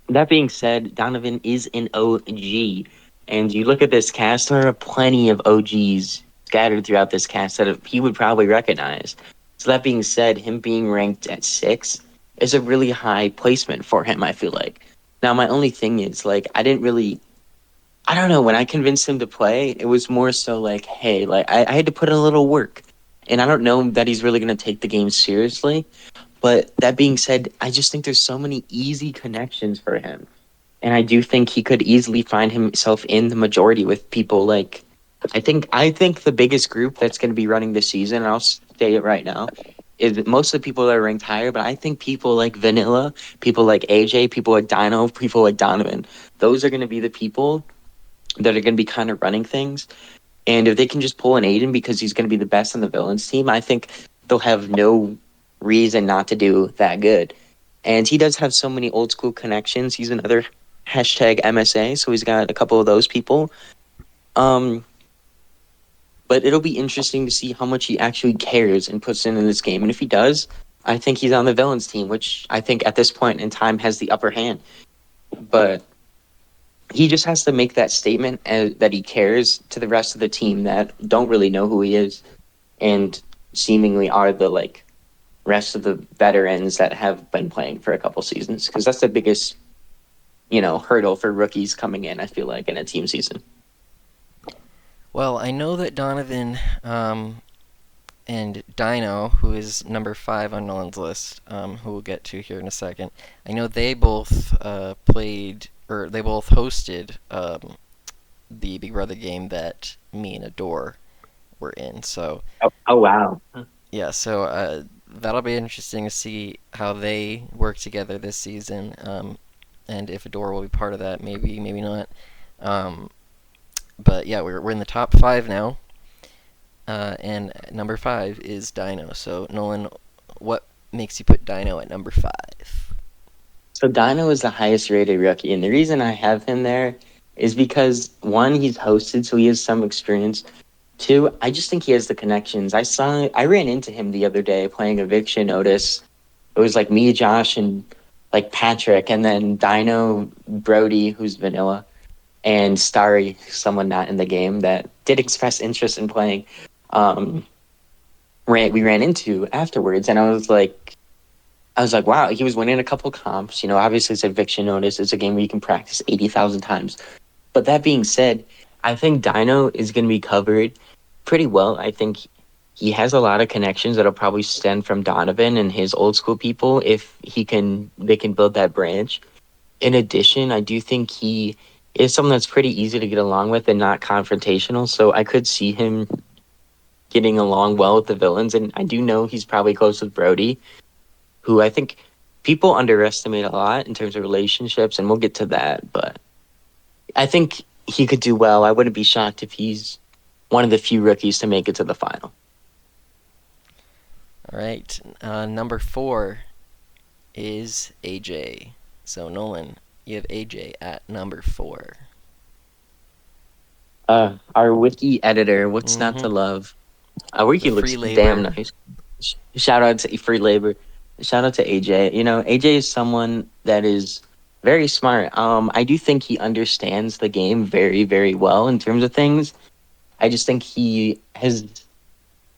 that being said, Donovan is an OG. And you look at this cast, there are plenty of OGs scattered throughout this cast that he would probably recognize. So that being said, him being ranked at 6 is a really high placement for him, I feel like. Now, my only thing is, like, I don't know, when I convinced him to play, it was more so like, hey, like, I had to put in a little work. And I don't know that he's really going to take the game seriously. But that being said, I just think there's so many easy connections for him. And I do think he could easily find himself in the majority with people like I think the biggest group that's going to be running this season, and I'll say it right now, is most of the people that are ranked higher, but I think people like Vanilla, people like AJ, people like Dino, people like Donovan, those are going to be the people that are going to be kind of running things. And if they can just pull an Aidan because he's going to be the best on the villains team, I think they'll have no reason not to do that good. And he does have so many old school connections. He's another hashtag MSA, so he's got a couple of those people. Um, but it'll be interesting to see how much he actually cares and puts in this game. And if he does, I think he's on the villains team, which I think at this point in time has the upper hand. But he just has to make that statement that he cares to the rest of the team that don't really know who he is and seemingly are the like rest of the veterans that have been playing for a couple seasons, because that's the biggest hurdle for rookies coming in, I feel like, in a team season. Well, I know that Donovan and Dino, who is number 5 on Nolan's list, who we'll get to here in a second, I know they both they both hosted the Big Brother game that me and Adore were in. So, oh wow. yeah, so that'll be interesting to see how they work together this season, and if Adore will be part of that, maybe, maybe not. But yeah, we're in the top 5 now, and number 5 is Dino. So Nolan, what makes you put Dino at number 5? So Dino is the highest rated rookie, and the reason I have him there is because, one, he's hosted, so he has some experience. 2, I just think he has the connections. I ran into him the other day playing Eviction Notice. It was like me, Josh, and like Patrick, and then Dino, Brody, who's vanilla, and Starry, someone not in the game that did express interest in playing. We ran into afterwards, and I was like, wow, he was winning a couple comps. Obviously it's Eviction Notice. It's a game where you can practice 80,000 times. But that being said, I think Dino is going to be covered pretty well. I think he has a lot of connections that'll probably stem from Donovan and his old school people if they can build that branch. In addition, I do think he is someone that's pretty easy to get along with and not confrontational. So I could see him getting along well with the villains. And I do know he's probably close with Brody, who I think people underestimate a lot in terms of relationships, and we'll get to that. But I think he could do well. I wouldn't be shocked if he's one of the few rookies to make it to the final. All right, number 4 is AJ. So Nolan, you have AJ at number 4. Our wiki editor, what's not to love? Our wiki looks damn nice. Shout out to free labor. Shout out to AJ. AJ is someone that is Very smart. I do think he understands the game very, very well in terms of things. I just think he has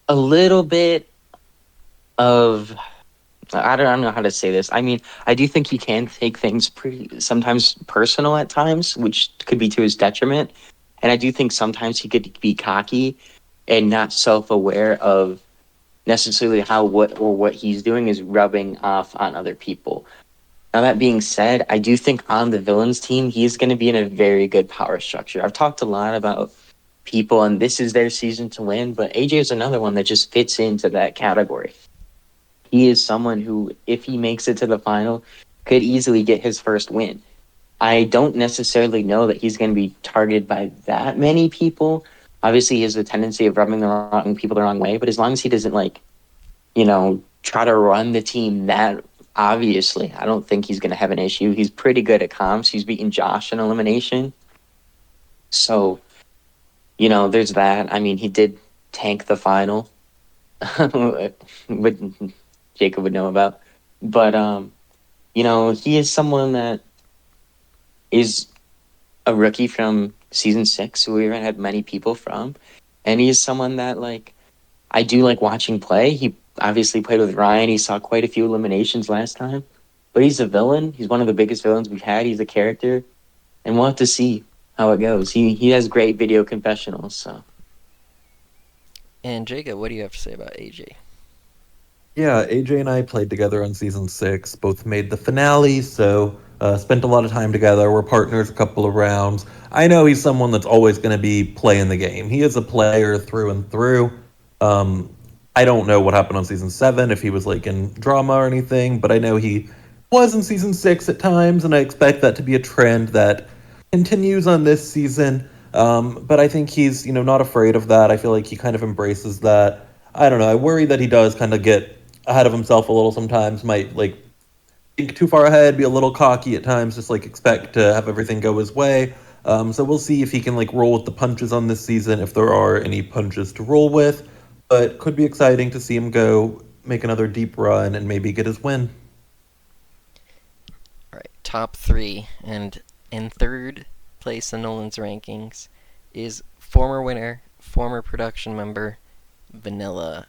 a little bit of I don't know how to say this. I mean, I do think he can take things pretty sometimes personal at times, which could be to his detriment. And I do think sometimes he could be cocky and not self-aware of necessarily how what he's doing is rubbing off on other people. Now that being said, I do think on the villains team, he's going to be in a very good power structure. I've talked a lot about people, and this is their season to win, but AJ is another one that just fits into that category. He is someone who, if he makes it to the final, could easily get his first win. I don't necessarily know that he's going to be targeted by that many people. Obviously, he has a tendency of rubbing the wrong people the wrong way, but as long as he doesn't try to run the team that obviously, I don't think he's going to have an issue. He's pretty good at comms. He's beaten Josh in elimination. So, there's that. I mean, he did tank the final, what Jacob would know about. But, he is someone that is a rookie from season 6, who we haven't had many people from. And he is someone that, I do like watching play. He obviously played with Ryan. He saw quite a few eliminations last time. But he's a villain. He's one of the biggest villains we've had. He's a character. And we'll have to see how it goes. He has great video confessionals, so. And Jacob, what do you have to say about AJ? Yeah, AJ and I played together on season 6, both made the finale, so spent a lot of time together. We're partners a couple of rounds. I know he's someone that's always going to be playing the game. He is a player through and through. I don't know what happened on season 7, if he was like in drama or anything, but I know he was in season 6 at times, and I expect that to be a trend that continues on this season. But I think he's, not afraid of that. I feel like he kind of embraces that. I don't know. I worry that he does kind of get ahead of himself a little sometimes, might like think too far ahead, be a little cocky at times, just like expect to have everything go his way. So we'll see if he can like roll with the punches on this season, if there are any punches to roll with. But could be exciting to see him go make another deep run and maybe get his win. All right, top 3. And in third place in Nolan's rankings is former winner, former production member, Vanilla,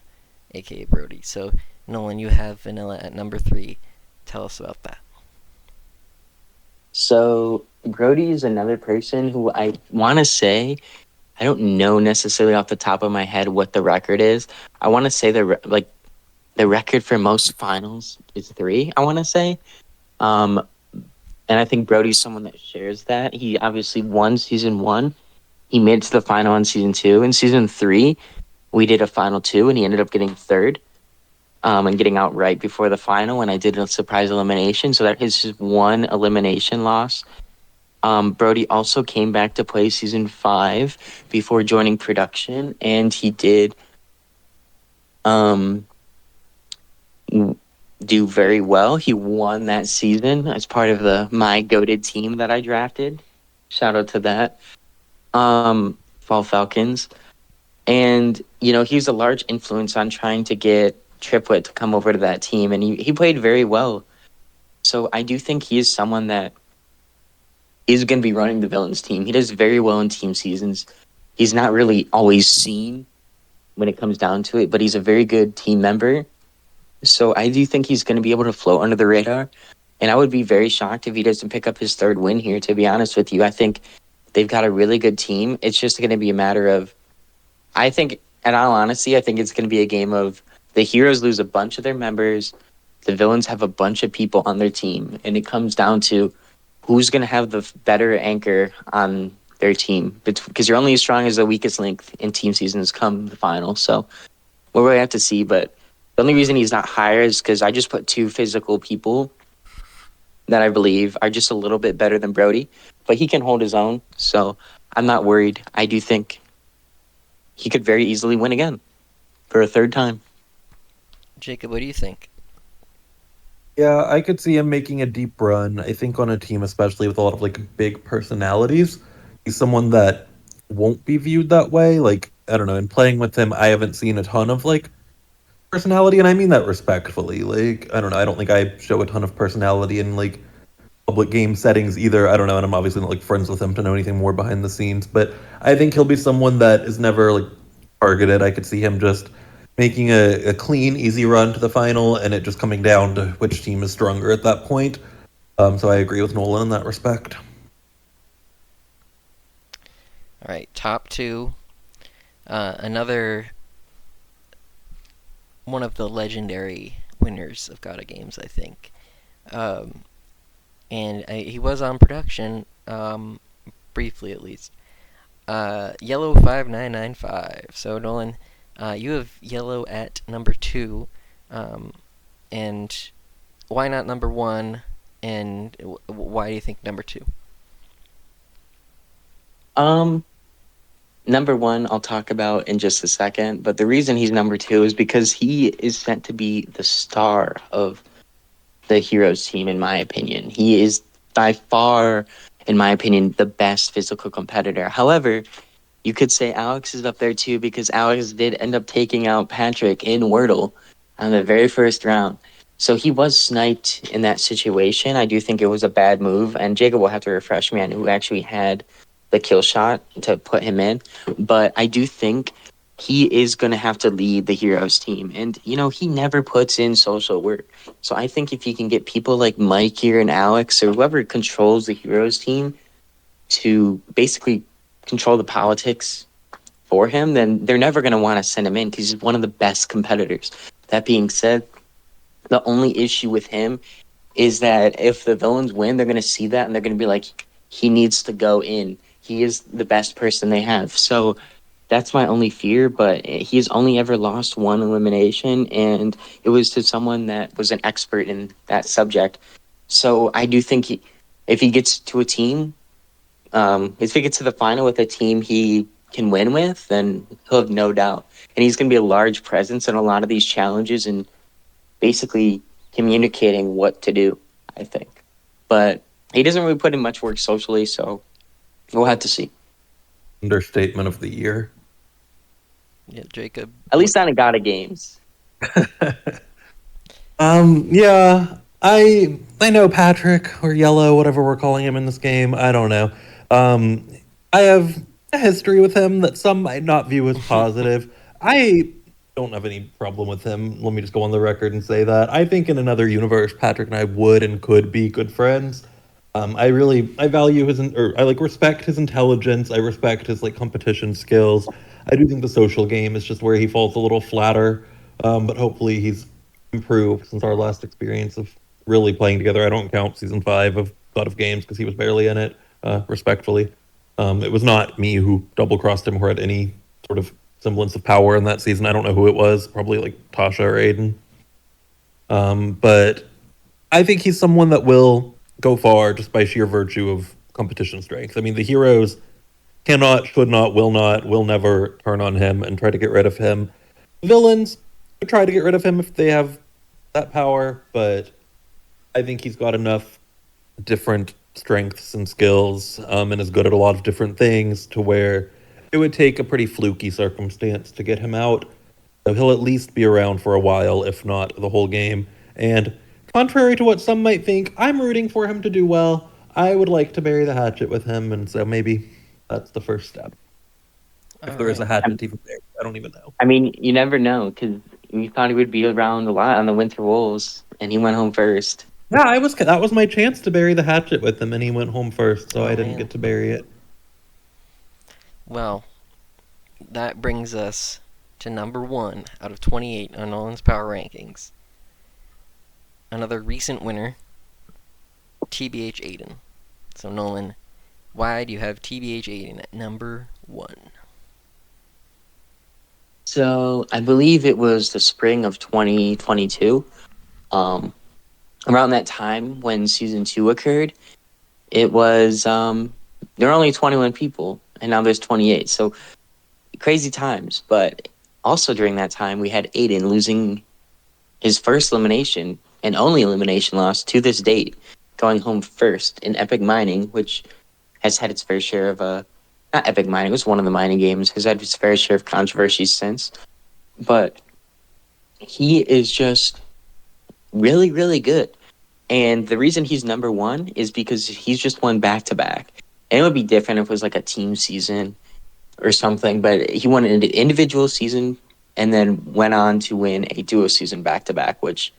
aka Brody. So, Nolan, you have Vanilla at number 3. Tell us about that. So, Brody is another person who I want to say, I don't know necessarily off the top of my head what the record is. I want to say the record for most finals is 3, I want to say. And I think Brody's someone that shares that. He obviously won season 1. He made it to the final in season 2. In season 3, we did a final 2, and he ended up getting 3rd and getting out right before the final, and I did a surprise elimination. So that is his 1 elimination loss. Brody also came back to play season 5 before joining production, and he did do very well. He won that season as part of the My Goated team that I drafted. Shout out to that. Fall Falcons. And, he was a large influence on trying to get Triplet to come over to that team, and he played very well. So I do think he is someone that is going to be running the villains team. He does very well in team seasons. He's not really always seen when it comes down to it, but he's a very good team member. So I do think he's going to be able to float under the radar. And I would be very shocked if he doesn't pick up his 3rd win here, to be honest with you. I think they've got a really good team. It's just going to be a matter of, I think, in all honesty, I think it's going to be a game of the heroes lose a bunch of their members, the villains have a bunch of people on their team, and it comes down to who's going to have the better anchor on their team. Because you're only as strong as the weakest link in team seasons come the final. So we'll really have to see. But the only reason he's not higher is because I just put 2 physical people that I believe are just a little bit better than Brody. But he can hold his own, so I'm not worried. I do think he could very easily win again for a 3rd time. Jacob, what do you think? Yeah, I could see him making a deep run. I think on a team, especially with a lot of like big personalities, he's someone that won't be viewed that way. Like, I don't know, in playing with him, I haven't seen a ton of like personality, and I mean that respectfully. Like, I don't know, I don't think I show a ton of personality in like public game settings either. I don't know, and I'm obviously not like friends with him to know anything more behind the scenes. But I think he'll be someone that is never like targeted. I could see him just making a clean, easy run to the final, and it just coming down to which team is stronger at that point. So I agree with Nolan in that respect. All right, top two. Another one of the legendary winners of GOTA games, I think. And he was on production, briefly at least. Yellow 5995. So Nolan, you have Yellow at number 2, and why not number 1? And why do you think number 2? Number 1, I'll talk about in just a second. But the reason he's number 2 is because he is sent to be the star of the Heroes team, in my opinion. He is by far, in my opinion, the best physical competitor. However, you could say Alex is up there too, because Alex did end up taking out Patrick in Wordle on the very first round. So he was sniped in that situation. I do think it was a bad move, and Jacob will have to refresh me on who actually had the kill shot to put him in. But I do think he is going to have to lead the Heroes team. And, he never puts in social work. So I think if you can get people like Mikey and Alex or whoever controls the Heroes team to basically control the politics for him, then they're never going to want to send him in because he's one of the best competitors. That being said, the only issue with him is that if the villains win, they're going to see that and they're going to be like, he needs to go in. He is the best person they have. So that's my only fear, but he's only ever lost one elimination, and it was to someone that was an expert in that subject. So I do think if he gets to a team, if he gets to the final with a team he can win with, then he'll have no doubt. And he's going to be a large presence in a lot of these challenges and basically communicating what to do, I think. But he doesn't really put in much work socially, so we'll have to see. Understatement of the year. Yeah, Jacob. At least on a GOTA games. Yeah, I know Patrick or Yellow, whatever we're calling him in this game. I don't know. I have a history with him that some might not view as positive. I don't have any problem with him. Let me just go on the record and say that. I think in another universe, Patrick and I would and could be good friends. I value I respect his intelligence. I respect his competition skills. I do think the social game is just where he falls a little flatter. But hopefully he's improved since our last experience of really playing together. I don't count season 5 of God of Games because he was barely in it, respectfully. It was not me who double-crossed him or had any sort of semblance of power in that season. I don't know who it was, probably Tasha or Aidan. But I think he's someone that will go far just by sheer virtue of competition strength. I mean, the Heroes cannot, should not, will never turn on him and try to get rid of him. Villains could try to get rid of him if they have that power, but I think he's got enough different strengths and skills, and is good at a lot of different things to where it would take a pretty fluky circumstance to get him out. So he'll at least be around for a while, if not the whole game. And contrary to what some might think, I'm rooting for him to do well. I would like to bury the hatchet with him, and so maybe that's the first step. If there is a hatchet even there, I don't even know. I mean, you never know, because we thought he would be around a lot on the Winter Wolves, and he went home first. Yeah, that was my chance to bury the hatchet with him, and he went home first, so I didn't get to bury it. Well, that brings us to number 1 out of 28 on Nolan's Power Rankings. Another recent winner, TBH Aidan. So Nolan, why do you have TBH Aidan at number 1? So I believe it was the spring of 2022. Around that time when season 2 occurred, it was there were only 21 people, and now there's 28. So crazy times. But also during that time, we had Aidan losing his first elimination and only elimination loss to this date, going home first in Epic Mining, which has had its fair share of not Epic Mining, it was one of the mining games, has had its fair share of controversies since. But he is just really, really good. And the reason he's number one is because he's just won back to back. And it would be different if it was like a team season or something, but he won an individual season and then went on to win a duo season back to back, which,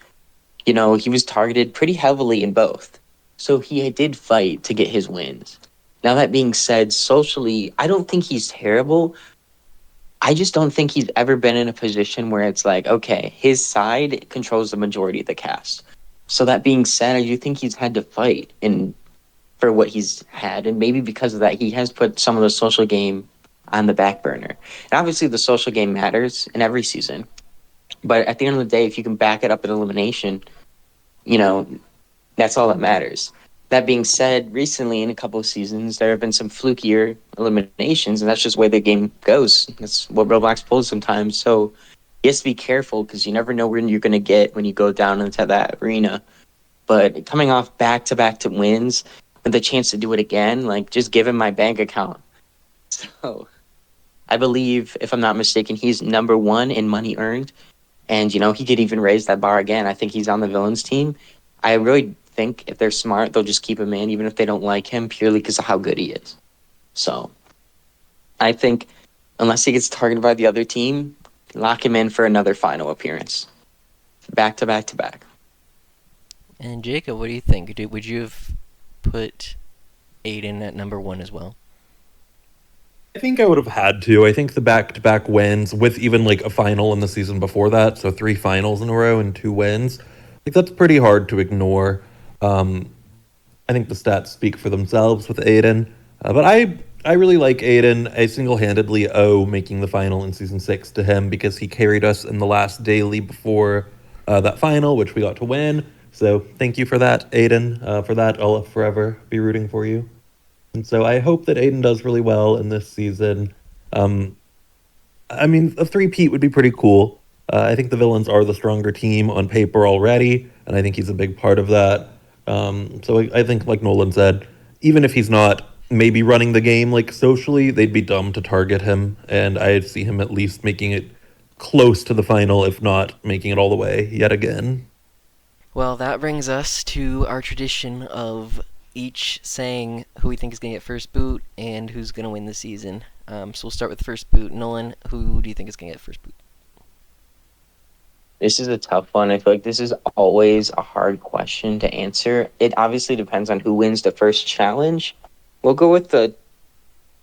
he was targeted pretty heavily in both. So he did fight to get his wins. Now, that being said, socially, I don't think he's terrible. I just don't think he's ever been in a position where it's like, okay, his side controls the majority of the cast. So that being said, I do think he's had to fight in for what he's had, and maybe because of that, he has put some of the social game on the back burner. And obviously, the social game matters in every season. But at the end of the day, if you can back it up in elimination, you know, that's all that matters. That being said, recently in a couple of seasons, there have been some flukier eliminations, and that's just the way the game goes. That's what Roblox pulls sometimes. So you have to be careful because you never know when you're going to get when you go down into that arena. But coming off back to wins with the chance to do it again, like just give him my bank account. So I believe, if I'm not mistaken, he's number one in money earned. And, he could even raise that bar again. I think he's on the villains team. I really think if they're smart, they'll just keep him in, even if they don't like him, purely because of how good he is. So I think unless he gets targeted by the other team, lock him in for another final appearance. Back to back to back. And Jacob, what do you think? Would you have put Aidan at number one as well? I think I would have had to. I think the back-to-back wins with even like a final in the season before that, so 3 finals in a row and 2 wins, like that's pretty hard to ignore. Um, I think the stats speak for themselves with Aidan, but I really like Aidan. I single-handedly owe making the final in season 6 to him because he carried us in the last daily before that final, which we got to win. So thank you for that, Aidan. For that, I'll forever be rooting for you. And so I hope that Aidan does really well in this season. Um, I mean, a three-peat would be pretty cool. I think the villains are the stronger team on paper already, and I think he's a big part of that. So I think, like Nolan said, even if he's not maybe running the game like socially, they'd be dumb to target him, and I'd see him at least making it close to the final, if not making it all the way yet again. Well, that brings us to our tradition of each saying who we think is going to get first boot and who's going to win the season. So we'll start with first boot. Nolan, who do you think is going to get first boot? This is a tough one. I feel like this is always a hard question to answer. It obviously depends on who wins the first challenge. We'll go with the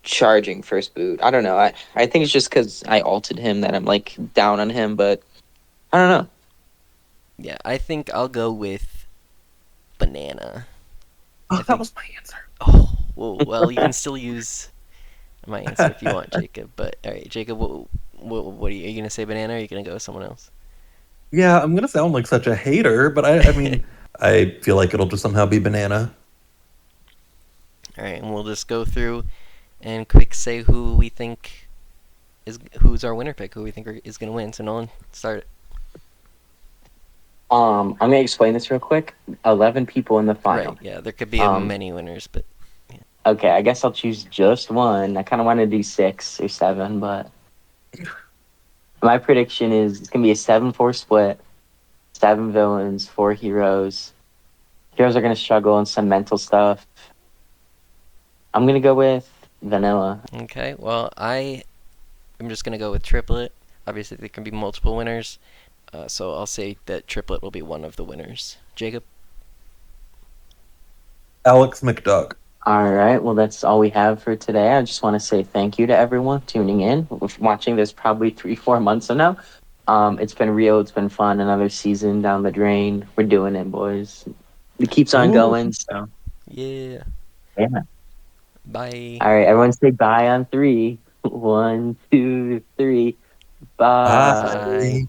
charging first boot. I don't know. I think it's just because I ulted him that I'm like down on him, but I don't know. Yeah, I think I'll go with Banana. That was my answer. Oh, well, you can still use my answer if you want, Jacob. But all right, Jacob, what are you gonna say? Banana? Or are you gonna go with someone else? Yeah, I'm gonna sound like such a hater, but I mean, I feel like it'll just somehow be Banana. All right, and we'll just go through and quick say who's our winner pick, who we think is gonna win. So Nolan, start it. I'm gonna explain this real quick. 11 people in the final. Right? Yeah, there could be many winners, but Okay, I guess I'll choose just one. I kind of want to do 6 or 7, but my prediction is it's gonna be a 7-4 split. 7 villains, 4 heroes. Heroes are gonna struggle in some mental stuff. I'm gonna go with Vanilla. okay. Well, I'm just gonna go with Triplet. Obviously, there can be multiple winners, so I'll say that Triplet will be one of the winners. Jacob. Alex McDuck. All right, well, that's all we have for today. I just want to say thank you to everyone tuning in, watching this probably 3-4 months from now. It's been real. It's been fun. Another season down the drain. We're doing it, boys. It keeps on going. So Yeah. yeah. Bye. All right, everyone say bye on 3. 1, 2, 3. Bye. Bye.